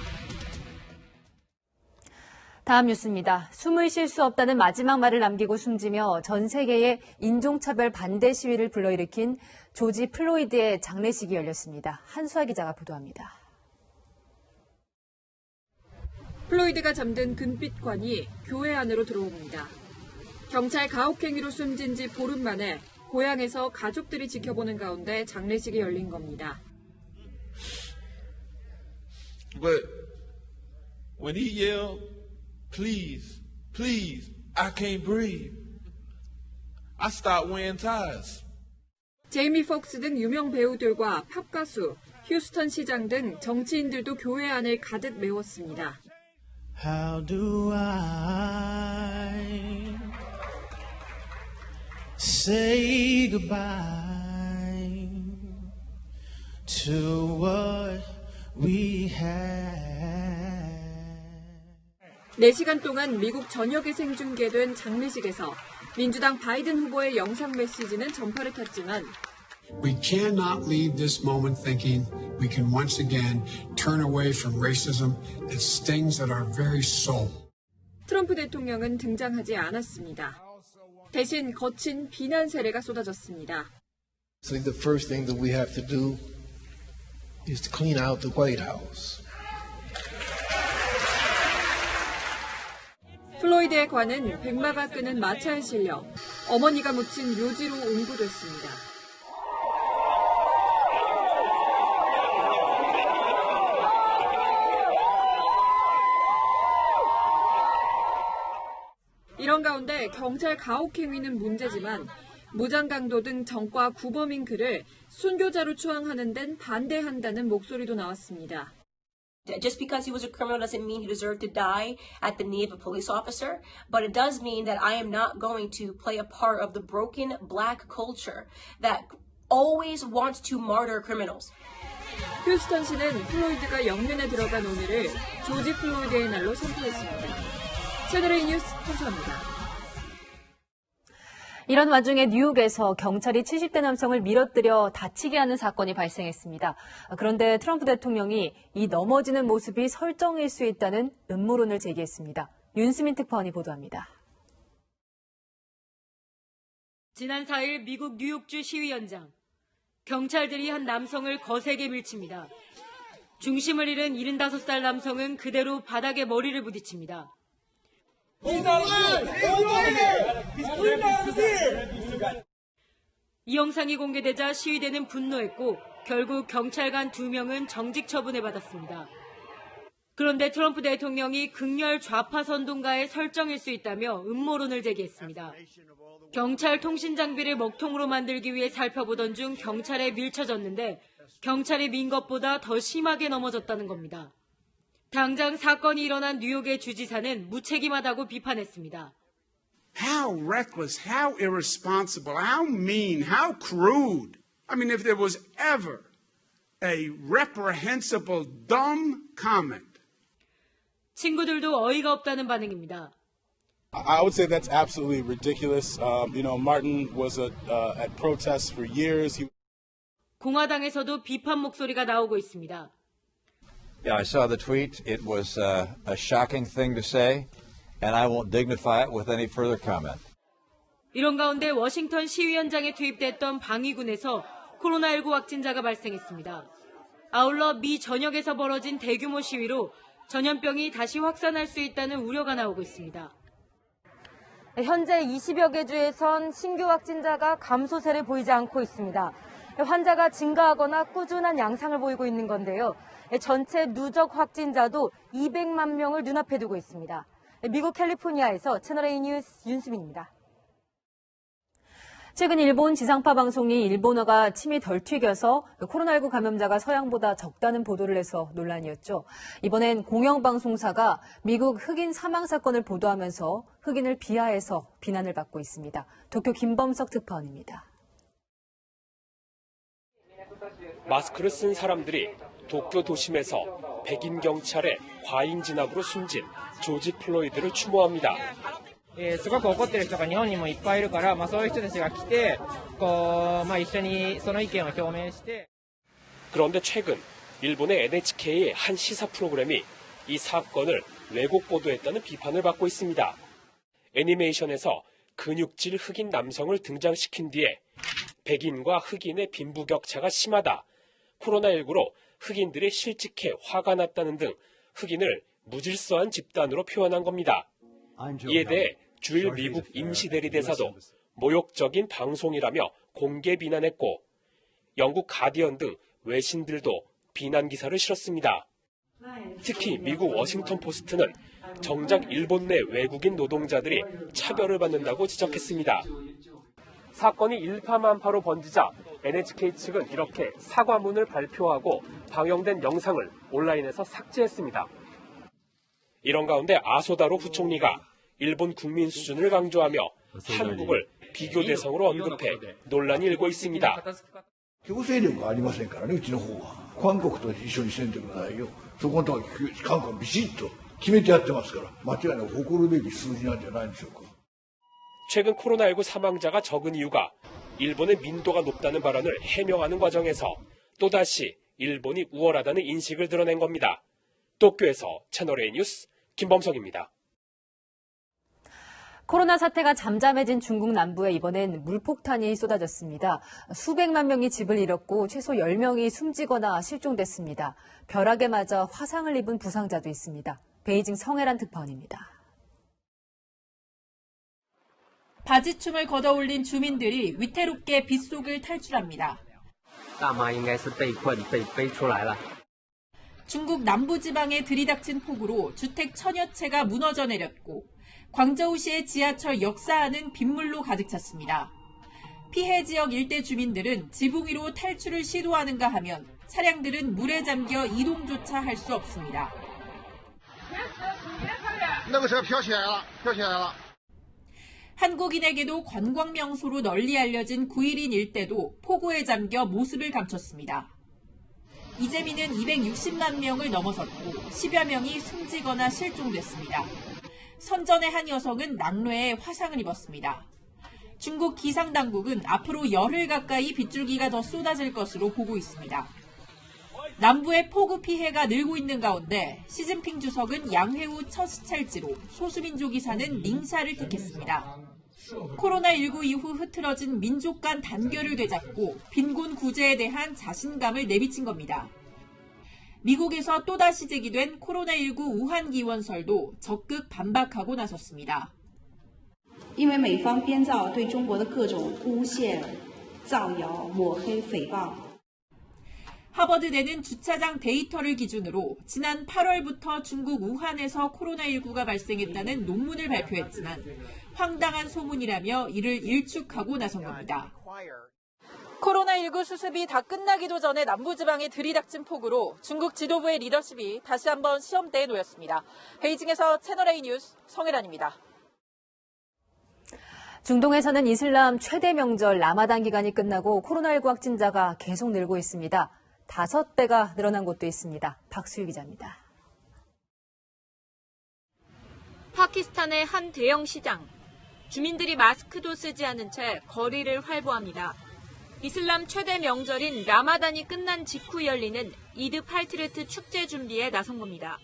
다음 뉴스입니다. 숨을 쉴 수 없다는 마지막 말을 남기고 숨지며 전 세계에 인종차별 반대 시위를 불러일으킨 조지 플로이드의 장례식이 열렸습니다. 한수아 기자가 보도합니다. 플로이드가 잠든 금빛관이 교회 안으로 들어옵니다. 경찰 가혹행위로 숨진 지 보름 만에 고향에서 가족들이 지켜보는 가운데 장례식이 열린 겁니다. But when he yelled, please, please, I can't breathe, I stopped wearing ties. 제이미 폭스 등 유명 배우들과 팝 가수, 휴스턴 시장 등 정치인들도 교회 안을 가득 메웠습니다. How do I say goodbye to what we had? 4시간 동안 미국 전역에 생중계된 장례식에서 민주당 바이든 후보의 영상 메시지는 전파를 탔지만 We cannot leave this moment thinking we can once again turn away from racism that stings at our very soul. 트럼프 대통령은 등장하지 않았습니다. 대신 거친 비난 세례가 쏟아졌습니다. So the first thing that we have to do is to clean out the White House. 플로이드의 관은 백마가 끄는 마차에 실려 어머니가 묻힌 묘지로 옮겨졌습니다. 이런 가운데 경찰 가혹행위는 문제지만 무장강도 등 정과 구범인 그를 순교자로 추앙하는 데는 반대한다는 목소리도 나왔습니다. Just because he was a criminal doesn't mean he deserved to die at the knee of a police officer, but it does mean that I am not going to play a part of the broken black culture that always wants to martyr criminals. 휴스턴시는 플로이드가 영면에 들어간 오늘을 조지 플로이드의 날로 선포했습니다. 채널A 뉴스 한수아입니다. 이런 와중에 뉴욕에서 경찰이 70대 남성을 밀어뜨려 다치게 하는 사건이 발생했습니다. 그런데 트럼프 대통령이 이 넘어지는 모습이 설정일 수 있다는 음모론을 제기했습니다. 윤수민 특파원이 보도합니다. 지난 4일 미국 뉴욕주 시위 현장. 경찰들이 한 남성을 거세게 밀칩니다. 중심을 잃은 75살 남성은 그대로 바닥에 머리를 부딪힙니다. 이 영상이 공개되자 시위대는 분노했고 결국 경찰관 2명은 정직 처분을 받았습니다. 그런데 트럼프 대통령이 극렬 좌파 선동가의 설정일 수 있다며 음모론을 제기했습니다. 경찰 통신 장비를 먹통으로 만들기 위해 살펴보던 중 경찰에 밀쳐졌는데 경찰이 민 것보다 더 심하게 넘어졌다는 겁니다. 당장 사건이 일어난 뉴욕의 주지사는 무책임하다고 비판했습니다. How reckless, how irresponsible, how mean, how crude. I mean, if there was ever a reprehensible, dumb comment. 친구들도 어이가 없다는 반응입니다. I would say that's absolutely ridiculous. Martin was at protests for years. 공화당에서도 비판 목소리가 나오고 있습니다. Yeah, I saw the tweet. It was a shocking thing to say, and I won't dignify it with any further comment. 이런 가운데 워싱턴 시위 현장에 투입됐던 방위군에서 코로나19 확진자가 발생했습니다. 아울러 미 전역에서 벌어진 대규모 시위로 전염병이 다시 확산할 수 있다는 우려가 나오고 있습니다. 현재 20여 개 주에선 신규 확진자가 감소세를 보이지 않고 있습니다. 환자가 증가하거나 꾸준한 양상을 보이고 있는 건데요. 전체 누적 확진자도 200만 명을 눈앞에 두고 있습니다. 미국 캘리포니아에서 채널A 뉴스 윤수민입니다. 최근 일본 지상파 방송이 일본어가 침이 덜 튀겨서 코로나19 감염자가 서양보다 적다는 보도를 해서 논란이었죠. 이번엔 공영방송사가 미국 흑인 사망 사건을 보도하면서 흑인을 비하해서 비난을 받고 있습니다. 도쿄 김범석 특파원입니다. 마스크를 쓴 사람들이 도쿄 도심에서 백인 경찰의 과잉 진압으로 숨진 조지 플로이드를 추모합니다. すごく怒っている人が日本にもいっぱいいるから、そういう人たちが来て、一緒にその意見を表明して。 그런데 최근 일본의 NHK의 한 시사 프로그램이 이 사건을 왜곡 보도했다는 비판을 받고 있습니다. 애니메이션에서 근육질 흑인 남성을 등장시킨 뒤에 백인과 흑인의 빈부격차가 심하다, 코로나19로 흑인들이 실직해 화가 났다는 등 흑인을 무질서한 집단으로 표현한 겁니다. 이에 대해 주일 미국 임시대리대사도 모욕적인 방송이라며 공개 비난했고, 영국 가디언 등 외신들도 비난 기사를 실었습니다. 특히 미국 워싱턴 포스트는 정작 일본 내 외국인 노동자들이 차별을 받는다고 지적했습니다. 사건이 일파만파로 번지자 NHK 측은 이렇게 사과문을 발표하고 방영된 영상을 온라인에서 삭제했습니다. 이런 가운데 아소다로 부총리가 일본 국민 수준을 강조하며 한국을 비교 대상으로 언급해 논란이 일고 있습니다. 強制力がありませんからね、うちの方は。韓国と一緒にせんでくださいよ。そこのところ韓国はビシッと決めてやってますから、間違いなく誇るべき数字なんじゃないでしょうか。 최근 코로나19 사망자가 적은 이유가 일본의 민도가 높다는 발언을 해명하는 과정에서 또다시 일본이 우월하다는 인식을 드러낸 겁니다. 도쿄에서 채널A 뉴스 김범석입니다. 코로나 사태가 잠잠해진 중국 남부에 이번엔 물폭탄이 쏟아졌습니다. 수백만 명이 집을 잃었고 최소 10명이 숨지거나 실종됐습니다. 벼락에 맞아 화상을 입은 부상자도 있습니다. 베이징 성해란 특파원입니다. 바지춤을 걷어올린 주민들이 위태롭게 빗속을 탈출합니다. 중국 남부지방에 들이닥친 폭우로 주택 천여 채가 무너져 내렸고 광저우시의 지하철 역사안은 빗물로 가득 찼습니다. 피해 지역 일대 주민들은 지붕 위로 탈출을 시도하는가 하면 차량들은 물에 잠겨 이동조차 할 수 없습니다. 한국인에게도 관광 명소로 널리 알려진 9.1인 일대도 폭우에 잠겨 모습을 감췄습니다. 이재민은 260만 명을 넘어섰고 10여 명이 숨지거나 실종됐습니다. 선전의 한 여성은 낙뢰에 화상을 입었습니다. 중국 기상당국은 앞으로 열흘 가까이 빗줄기가 더 쏟아질 것으로 보고 있습니다. 남부의 폭우 피해가 늘고 있는 가운데 시진핑 주석은 양회우 첫 시찰지로 소수민족이 사는 닝샤를 택했습니다. 코로나19 이후 흐트러진 민족 간 단결을 되잡고 빈곤 구제에 대한 자신감을 내비친 겁니다. 미국에서 또다시 제기된 코로나19 우한 기원설도 적극 반박하고 나섰습니다. 因为美方编造对中国的各种诬陷、造谣、抹黑、诽谤。 하버드대는 주차장 데이터를 기준으로 지난 8월부터 중국 우한에서 코로나19가 발생했다는 논문을 발표했지만 황당한 소문이라며 이를 일축하고 나선 겁니다. 코로나19 수습이 다 끝나기도 전에 남부지방에 들이닥친 폭우로 중국 지도부의 리더십이 다시 한번 시험대에 놓였습니다. 베이징에서 채널A 뉴스 성혜란입니다. 중동에서는 이슬람 최대 명절 라마단 기간이 끝나고 코로나19 확진자가 계속 늘고 있습니다. 5배가 늘어난 곳도 있습니다. 박수유 기자입니다. 파키스탄의 한 대형 시장. 주민들이 마스크도 쓰지 않은 채 거리를 활보합니다. 이슬람 최대 명절인 라마단이 끝난 직후 열리는 이드 팔트르트 축제 준비에 나선 겁니다.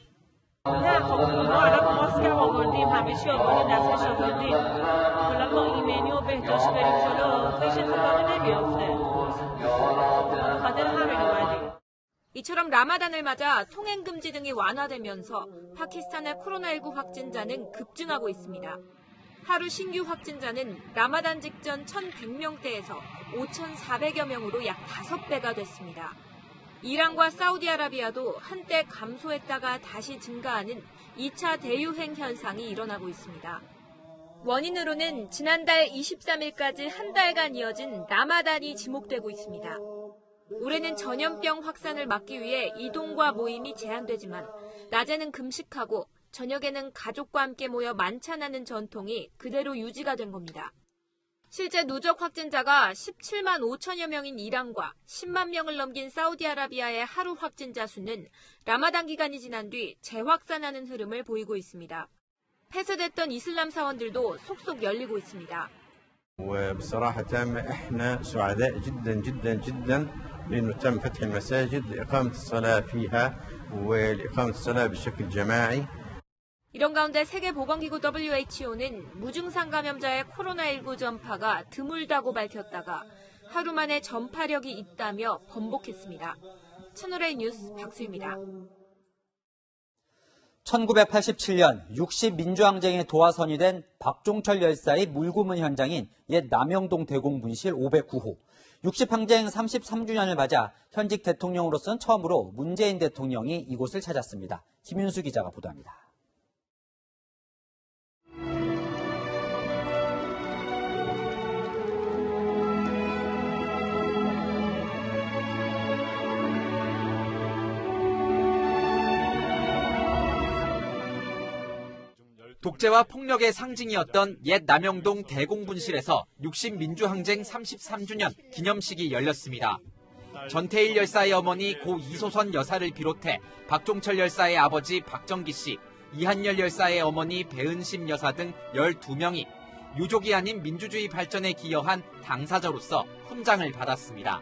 이처럼 라마단을 맞아 통행 금지 등이 완화되면서 파키스탄의 코로나19 확진자는 급증하고 있습니다. 하루 신규 확진자는 라마단 직전 1,100명대에서 5,400여 명으로 약 5배가 됐습니다. 이란과 사우디아라비아도 한때 감소했다가 다시 증가하는 2차 대유행 현상이 일어나고 있습니다. 원인으로는 지난달 23일까지 한 달간 이어진 라마단이 지목되고 있습니다. 올해는 전염병 확산을 막기 위해 이동과 모임이 제한되지만 낮에는 금식하고 저녁에는 가족과 함께 모여 만찬하는 전통이 그대로 유지가 된 겁니다. 실제 누적 확진자가 17만 5천여 명인 이란과 10만 명을 넘긴 사우디아라비아의 하루 확진자 수는 라마단 기간이 지난 뒤 재확산하는 흐름을 보이고 있습니다. 폐쇄됐던 이슬람 사원들도 속속 열리고 있습니다. وبصراحة احنا سعداء جدا جدا جدا لأنه تم فتح المساجد لإقامة الصلاة فيها ولإقامة الصلاة بشكل جماعي. 이런 가운데 세계보건기구 WHO는 무증상 감염자의 코로나19 전파가 드물다고 밝혔다가 하루 만에 전파력이 있다며 번복했습니다. 채널A 뉴스 박수입니다. 1987년 60민주항쟁의 도화선이 된 박종철 열사의 물고문 현장인 옛 남영동 대공분실 509호. 60항쟁 33주년을 맞아 현직 대통령으로서는 처음으로 문재인 대통령이 이곳을 찾았습니다. 김윤수 기자가 보도합니다. 독재와 폭력의 상징이었던 옛 남영동 대공분실에서 60민주항쟁 33주년 기념식이 열렸습니다. 전태일 열사의 어머니 고 이소선 여사를 비롯해 박종철 열사의 아버지 박정기 씨, 이한열 열사의 어머니 배은심 여사 등 12명이 유족이 아닌 민주주의 발전에 기여한 당사자로서 훈장을 받았습니다.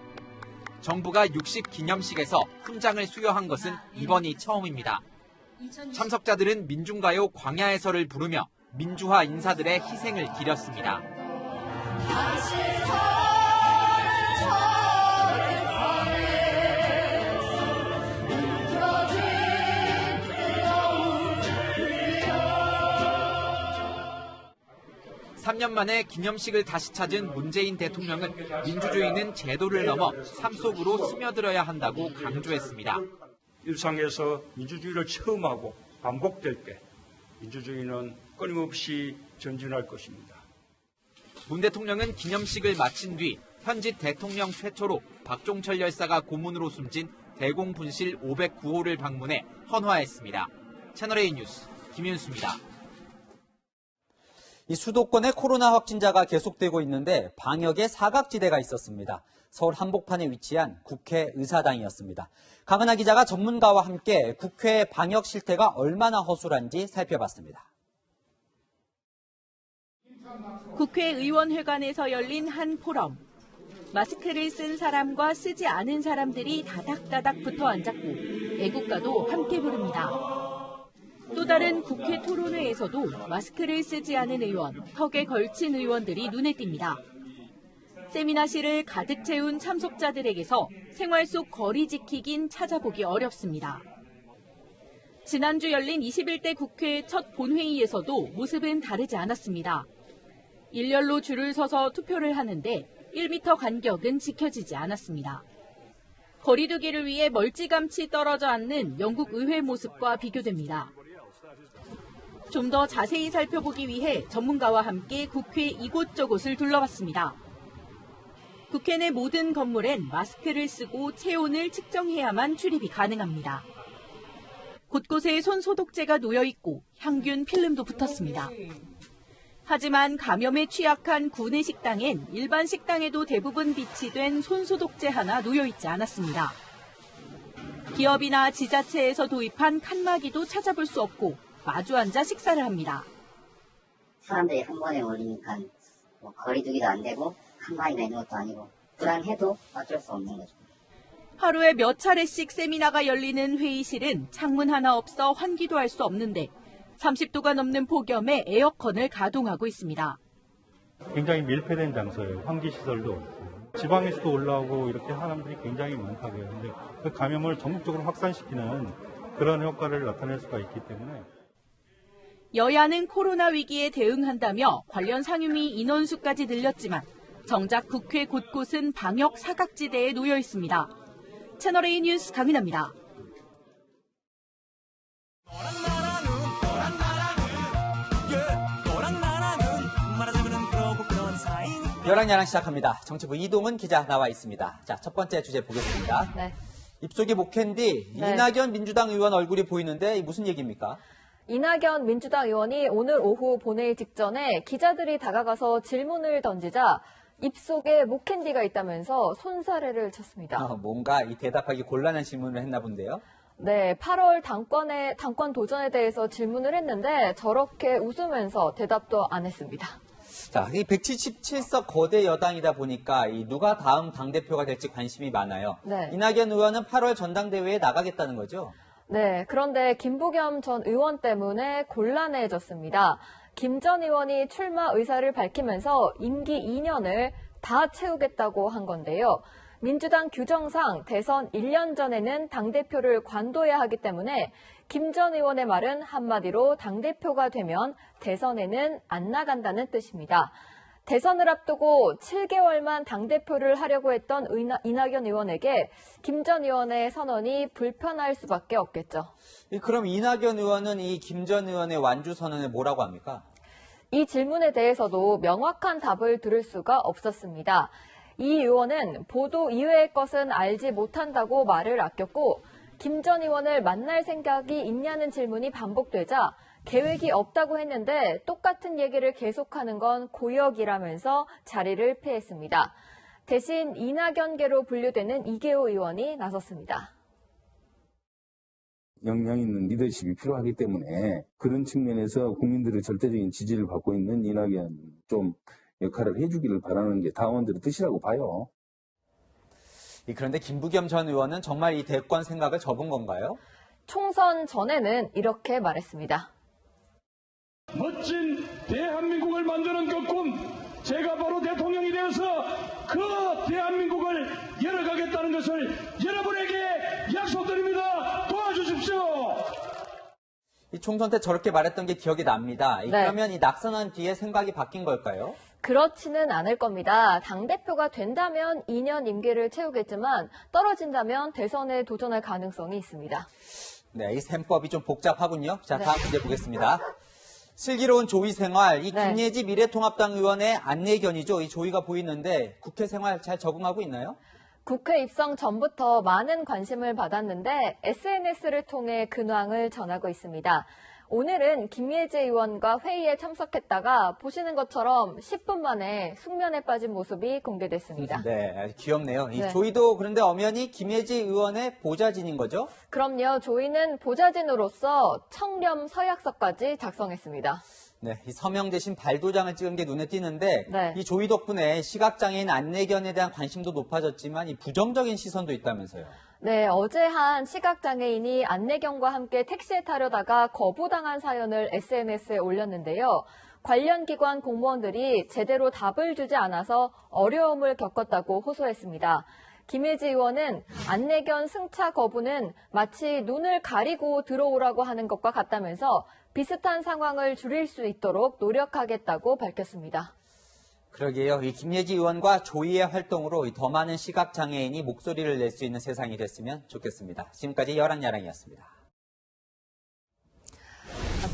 정부가 60 기념식에서 훈장을 수여한 것은 이번이 처음입니다. 참석자들은 민중가요 광야에서를 부르며 민주화 인사들의 희생을 기렸습니다. (3년) 만에 기념식을 다시 찾은 문재인 대통령은 민주주의는 제도를 넘어 삶 속으로 스며들어야 한다고 강조했습니다. 일상에서 민주주의를 체험하고 반복될 때 민주주의는 끊임없이 전진할 것입니다. 문 대통령은 기념식을 마친 뒤 현직 대통령 최초로 박종철 열사가 고문으로 숨진 대공분실 509호를 방문해 헌화했습니다. 채널A 뉴스 김윤수입니다. 이 수도권의 코로나 확진자가 계속되고 있는데 방역에 사각지대가 있었습니다. 서울 한복판에 위치한 국회 의사당이었습니다. 강은하 기자가 전문가와 함께 국회 방역 실태가 얼마나 허술한지 살펴봤습니다. 국회의원회관에서 열린 한 포럼. 마스크를 쓴 사람과 쓰지 않은 사람들이 다닥다닥 붙어 앉았고 애국가도 함께 부릅니다. 또 다른 국회 토론회에서도 마스크를 쓰지 않은 의원, 턱에 걸친 의원들이 눈에 띕니다. 세미나실을 가득 채운 참석자들에게서 생활 속 거리 지키긴 찾아보기 어렵습니다. 지난주 열린 21대 국회 첫 본회의에서도 모습은 다르지 않았습니다. 일렬로 줄을 서서 투표를 하는데 1m 간격은 지켜지지 않았습니다. 거리두기를 위해 멀찌감치 떨어져 앉는 영국 의회 모습과 비교됩니다. 좀 더 자세히 살펴보기 위해 전문가와 함께 국회 이곳저곳을 둘러봤습니다. 국회 내 모든 건물엔 마스크를 쓰고 체온을 측정해야만 출입이 가능합니다. 곳곳에 손소독제가 놓여 있고 향균 필름도 붙었습니다. 하지만 감염에 취약한 구내 식당엔 일반 식당에도 대부분 비치된 손소독제 하나 놓여 있지 않았습니다. 기업이나 지자체에서 도입한 칸막이도 찾아볼 수 없고 마주 앉아 식사를 합니다. 사람들이 한 번에 몰리니까 거리두기도 안 되고 칸막이가 있는 것도 아니고 불안해도 어쩔 수 없는 거죠. 하루에 몇 차례씩 세미나가 열리는 회의실은 창문 하나 없어 환기도 할 수 없는데 30도가 넘는 폭염에 에어컨을 가동하고 있습니다. 굉장히 밀폐된 장소예요. 환기시설도 없고. 지방에서도 올라오고 이렇게 사람들이 굉장히 많다고요. 근데 그 감염을 전국적으로 확산시키는 그런 효과를 나타낼 수가 있기 때문에. 여야는 코로나 위기에 대응한다며 관련 상임위 인원수까지 늘렸지만 정작 국회 곳곳은 방역 사각지대에 놓여 있습니다. 채널A 뉴스 강은하입니다. 열왕야랑 시작합니다. 정치부 이동은 기자 나와 있습니다. 자, 첫 번째 주제 보겠습니다. 네. 입속이 목캔디 네. 이낙연 민주당 의원 얼굴이 보이는데 무슨 얘기입니까? 이낙연 민주당 의원이 오늘 오후 본회의 직전에 기자들이 다가가서 질문을 던지자 입속에 목캔디가 있다면서 손사래를 쳤습니다. 뭔가 이 대답하기 곤란한 질문을 했나 본데요. 네, 8월 당권 도전에 대해서 질문을 했는데 저렇게 웃으면서 대답도 안 했습니다. 자, 이 177석 거대 여당이다 보니까 누가 다음 당대표가 될지 관심이 많아요. 네. 이낙연 의원은 8월 전당대회에 나가겠다는 거죠? 네, 그런데 김부겸 전 의원 때문에 곤란해졌습니다. 김 전 의원이 출마 의사를 밝히면서 임기 2년을 다 채우겠다고 한 건데요. 민주당 규정상 대선 1년 전에는 당대표를 관둬야 하기 때문에 김 전 의원의 말은 한마디로 당대표가 되면 대선에는 안 나간다는 뜻입니다. 대선을 앞두고 7개월만 당대표를 하려고 했던 이낙연 의원에게 김 전 의원의 선언이 불편할 수밖에 없겠죠. 그럼 이낙연 의원은 이 김 전 의원의 완주 선언에 뭐라고 합니까? 이 질문에 대해서도 명확한 답을 들을 수가 없었습니다. 이 의원은 보도 이외의 것은 알지 못한다고 말을 아꼈고 김 전 의원을 만날 생각이 있냐는 질문이 반복되자 계획이 없다고 했는데 똑같은 얘기를 계속하는 건 고역이라면서 자리를 피했습니다. 대신 이낙연계로 분류되는 이계호 의원이 나섰습니다. 역량 있는 리더십이 필요하기 때문에 그런 측면에서 국민들의 절대적인 지지를 받고 있는 이낙연 좀 역할을 해주기를 바라는 게 당원들의 뜻이라고 봐요. 그런데 김부겸 전 의원은 정말 이 대권 생각을 접은 건가요? 총선 전에는 이렇게 말했습니다. 멋진 대한민국을 만드는 그 꿈, 제가 바로 대통령이 되어서 그 대한민국을 열어가겠다는 것을 여러분에게 약속드립니다. 도와주십시오. 이 총선 때 저렇게 말했던 게 기억이 납니다. 네. 그러면 이 낙선한 뒤에 생각이 바뀐 걸까요? 그렇지는 않을 겁니다. 당대표가 된다면 2년 임기를 채우겠지만 떨어진다면 대선에 도전할 가능성이 있습니다. 네, 이 셈법이 좀 복잡하군요. 자, 네. 다음 문제 보겠습니다. 슬기로운 조위 생활, 이 김예지 미래통합당 의원의 안내견이죠. 이 조위가 보이는데 국회 생활 잘 적응하고 있나요? 국회 입성 전부터 많은 관심을 받았는데 SNS를 통해 근황을 전하고 있습니다. 오늘은 김예지 의원과 회의에 참석했다가 보시는 것처럼 10분 만에 숙면에 빠진 모습이 공개됐습니다. 네, 아주 귀엽네요. 이 네. 조위도 그런데 엄연히 김예지 의원의 보좌진인 거죠? 그럼요. 조위는 보좌진으로서 청렴 서약서까지 작성했습니다. 네, 이 서명 대신 발도장을 찍은 게 눈에 띄는데 네. 이 조위 덕분에 시각장애인 안내견에 대한 관심도 높아졌지만 이 부정적인 시선도 있다면서요. 네, 어제 한 시각장애인이 안내견과 함께 택시에 타려다가 거부당한 사연을 SNS에 올렸는데요. 관련 기관 공무원들이 제대로 답을 주지 않아서 어려움을 겪었다고 호소했습니다. 김예지 의원은 안내견 승차 거부는 마치 눈을 가리고 들어오라고 하는 것과 같다면서 비슷한 상황을 줄일 수 있도록 노력하겠다고 밝혔습니다. 그러게요. 이 김예지 의원과 조위의 활동으로 더 많은 시각장애인이 목소리를 낼 수 있는 세상이 됐으면 좋겠습니다. 지금까지 여랑야랑이었습니다.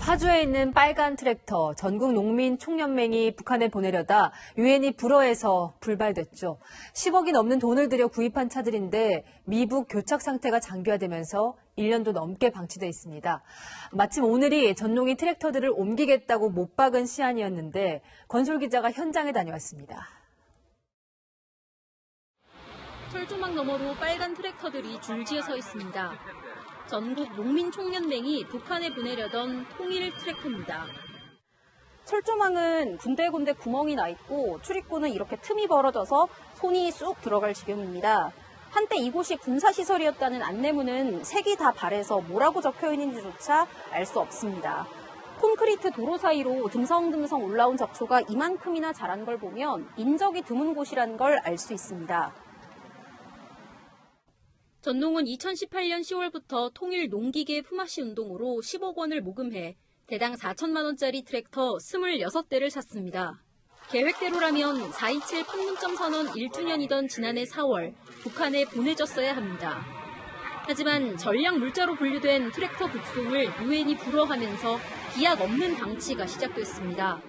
파주에 있는 빨간 트랙터 전국농민총연맹이 북한에 보내려다 유엔이 불허해서 불발됐죠. 10억이 넘는 돈을 들여 구입한 차들인데 미북 교착 상태가 장기화되면서 1년도 넘게 방치돼 있습니다. 마침 오늘이 전농이 트랙터들을 옮기겠다고 못 박은 시한이었는데 건설 기자가 현장에 다녀왔습니다. 철조망 너머로 빨간 트랙터들이 줄지어 서 있습니다. 전국 농민총연맹이 북한에 보내려던 통일 트랙터입니다. 철조망은 군데군데 구멍이 나 있고 출입구는 이렇게 틈이 벌어져서 손이 쑥 들어갈 지경입니다. 한때 이곳이 군사시설이었다는 안내문은 색이 다 발해서 뭐라고 적혀 있는지조차 알 수 없습니다. 콘크리트 도로 사이로 듬성듬성 올라온 잡초가 이만큼이나 자란 걸 보면 인적이 드문 곳이란 걸 알 수 있습니다. 전농은 2018년 10월부터 통일 농기계 품앗이 운동으로 10억 원을 모금해 대당 4천만 원짜리 트랙터 26대를 샀습니다. 계획대로라면 4.27 판문점 선언 1주년이던 지난해 4월 북한에 보내졌어야 합니다. 하지만 전략 물자로 분류된 트랙터 북송을 유엔이 불허하면서 기약 없는 방치가 시작됐습니다.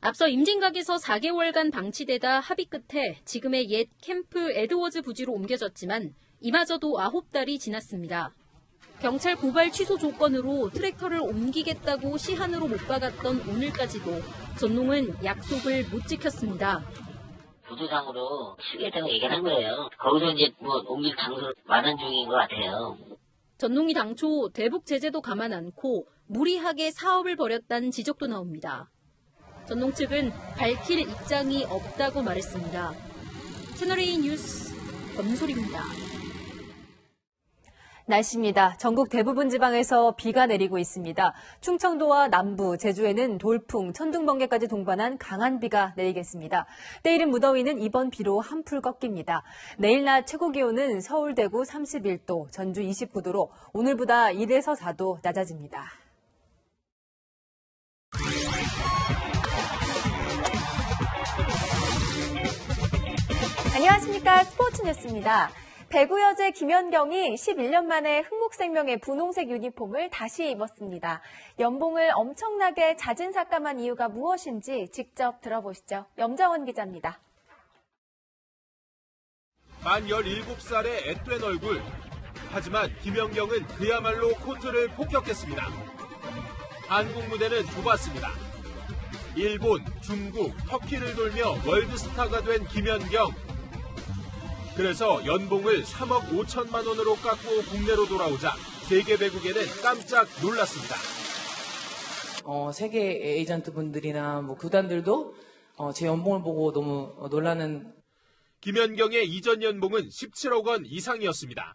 앞서 임진각에서 4개월간 방치되다 합의 끝에 지금의 옛 캠프 에드워즈 부지로 옮겨졌지만 이마저도 9달이 지났습니다. 경찰 고발 취소 조건으로 트랙터를 옮기겠다고 시한으로 못 박았던 오늘까지도 전농은 약속을 못 지켰습니다. 보도상으로 쓰겠다고 얘기를 한 거예요. 거기서 이제 옮길 장소를 마련 중인 것 같아요. 전농이 당초 대북 제재도 감안 않고 무리하게 사업을 벌였다는 지적도 나옵니다. 전농 측은 밝힐 입장이 없다고 말했습니다. 채널A 뉴스 권소리입니다. 날씨입니다. 전국 대부분 지방에서 비가 내리고 있습니다. 충청도와 남부, 제주에는 돌풍, 천둥번개까지 동반한 강한 비가 내리겠습니다. 때이른 무더위는 이번 비로 한풀 꺾입니다. 내일 낮 최고 기온은 서울, 대구 31도, 전주 29도로 오늘보다 1에서 4도 낮아집니다. 안녕하십니까. 스포츠 뉴스입니다. 배구 여제 김연경이 11년 만에 흥국생명의 분홍색 유니폼을 다시 입었습니다. 연봉을 엄청나게 잦은 삭감한 이유가 무엇인지 직접 들어보시죠. 염정원 기자입니다. 만 17살의 앳된 얼굴. 하지만 김연경은 그야말로 코트를 폭격했습니다. 한국 무대는 좁았습니다. 일본, 중국, 터키를 돌며 월드스타가 된 김연경. 그래서 연봉을 3억 5천만 원으로 깎고 국내로 돌아오자 세계 배구계는 깜짝 놀랐습니다. 세계 에이전트 분들이나 구단들도 제 연봉을 보고 너무 놀라는. 김연경의 이전 연봉은 17억 원 이상이었습니다.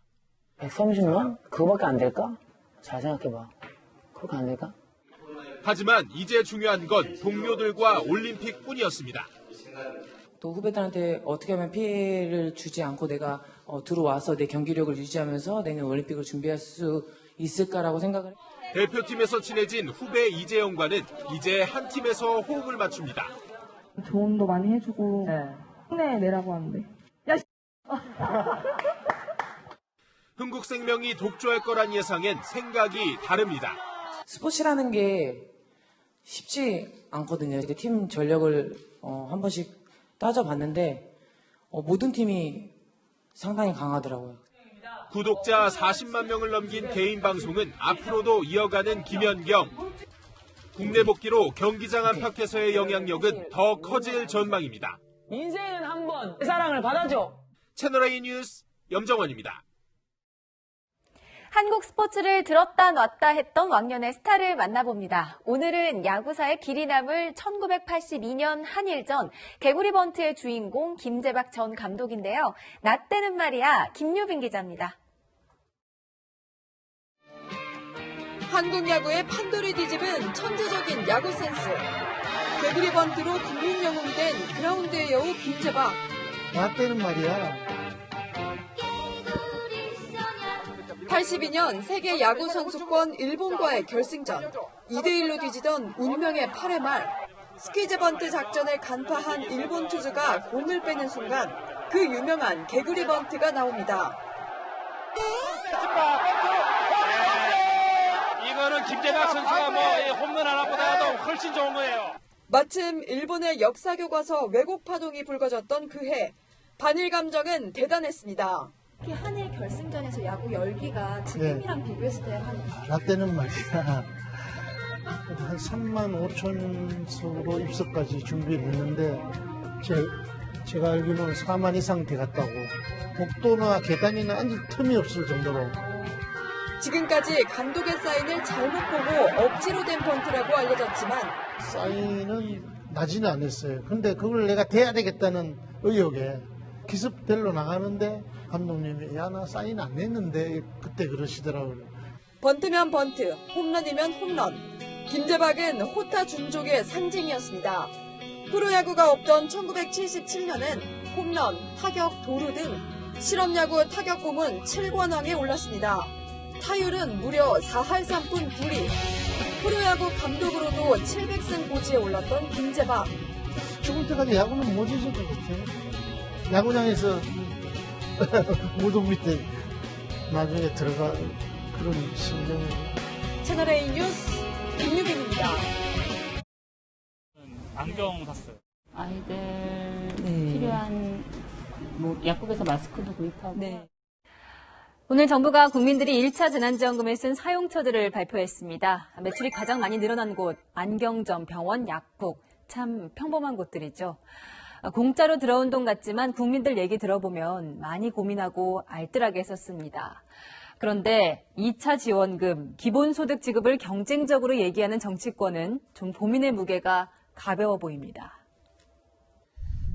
130만? 그거밖에 안 될까? 잘 생각해봐. 그렇게 안 될까? 하지만 이제 중요한 건 동료들과 올림픽뿐이었습니다. 또 후배들한테 어떻게 하면 피해를 주지 않고 내가 들어와서 내 경기력을 유지하면서 내년 올림픽을 준비할 수 있을까라고 생각을 해요. 대표팀에서 친해진 후배 이재영과는 이제 한 팀에서 호흡을 맞춥니다. 조언도 많이 해주고 힘내내라고 하는데. 야, 흥국생명이 독주할 거란 예상엔 생각이 다릅니다. 스포츠라는 게 쉽지 않거든요. 팀 전력을 한 번씩 따져봤는데 모든 팀이 상당히 강하더라고요. 구독자 40만 명을 넘긴 개인 방송은 앞으로도 이어가는 김연경. 국내 복귀로 경기장 안팎에서의 영향력은 더 커질 전망입니다. 인생은 한 번 사랑을 받아줘. 채널A 뉴스 염정원입니다. 한국 스포츠를 들었다 놨다 했던 왕년의 스타를 만나봅니다. 오늘은 야구사의 길이 남을 1982년 한일전 개구리 번트의 주인공 김재박 전 감독인데요. 나 때는 말이야 김유빈 기자입니다. 한국 야구의 판도를 뒤집은 천재적인 야구 센스. 개구리 번트로 국민 영웅이 된 그라운드의 여우 김재박. 나 때는 말이야. 82년 세계 야구 선수권 일본과의 결승전. 2대1로 뒤지던 운명의 8회 말. 스퀴즈 번트 작전을 간파한 일본 투수가 공을 빼는 순간 그 유명한 개구리 번트가 나옵니다. 이거는 김재박 선수가 홈런 하나보다도 훨씬 좋은 거예요. 마침 일본의 역사 교과서 왜곡 파동이 불거졌던 그 해. 반일 감정은 대단했습니다. 한일 결승전에서 야구 열기가 지금이랑 비교했을 때 나 때는 말이야. 한 3만 5천 수로 입석까지 준비를 했는데 제가 알기로는 4만 이상 돼갔다고. 복도나 계단이나 앉을 틈이 없을 정도로. 지금까지 감독의 사인을 잘못 보고 억지로 된 번트라고 알려졌지만 사인은 나지는 않았어요. 근데 그걸 내가 돼야 되겠다는 의욕에 기습대로 나가는데 감독님이 야 나 사인 안 냈는데 그때 그러시더라고요. 번트면 번트, 홈런이면 홈런. 김재박은 호타 준족의 상징이었습니다. 프로야구가 없던 1977년엔 홈런, 타격, 도루 등 실업야구 타격공은 7관왕에 올랐습니다. 타율은 무려 4할 3푼 9리. 프로야구 감독으로도 700승 고지에 올랐던 김재박. 죽을 때까지 야구는 못 잊을 것 같아요. 야구장에서 무덤 밑에 나중에 들어가 그런 심정이에요. 채널A 뉴스 김유빈입니다. 안경 샀어요. 아이들 필요한 약국에서 마스크도 구입하고. 오늘 정부가 국민들이 1차 재난지원금을 쓴 사용처들을 발표했습니다. 매출이 가장 많이 늘어난 곳, 안경점, 병원, 약국. 참 평범한 곳들이죠. 공짜로 들어온 돈 같지만 국민들 얘기 들어보면 많이 고민하고 알뜰하게 썼습니다. 그런데 2차 지원금, 기본소득 지급을 경쟁적으로 얘기하는 정치권은 좀 고민의 무게가 가벼워 보입니다.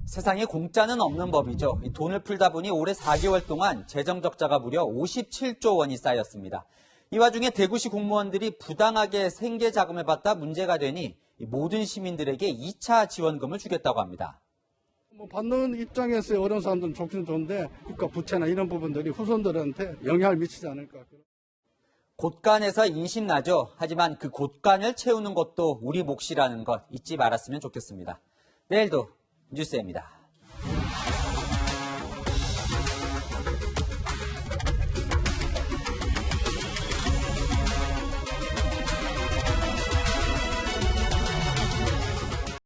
세상에 공짜는 없는 법이죠. 이 돈을 풀다 보니 올해 4개월 동안 재정 적자가 무려 57조 원이 쌓였습니다. 이 와중에 대구시 공무원들이 부당하게 생계 자금을 받다 문제가 되니 모든 시민들에게 2차 지원금을 주겠다고 합니다. 받는 입장에서의 어려운 사람들은 좋긴 좋은데 국가 부채나 이런 부분들이 후손들한테 영향을 미치지 않을까. 곳간에서 인심나죠. 하지만 그 곳간을 채우는 것도 우리 몫이라는 것 잊지 말았으면 좋겠습니다. 내일도 뉴스입니다.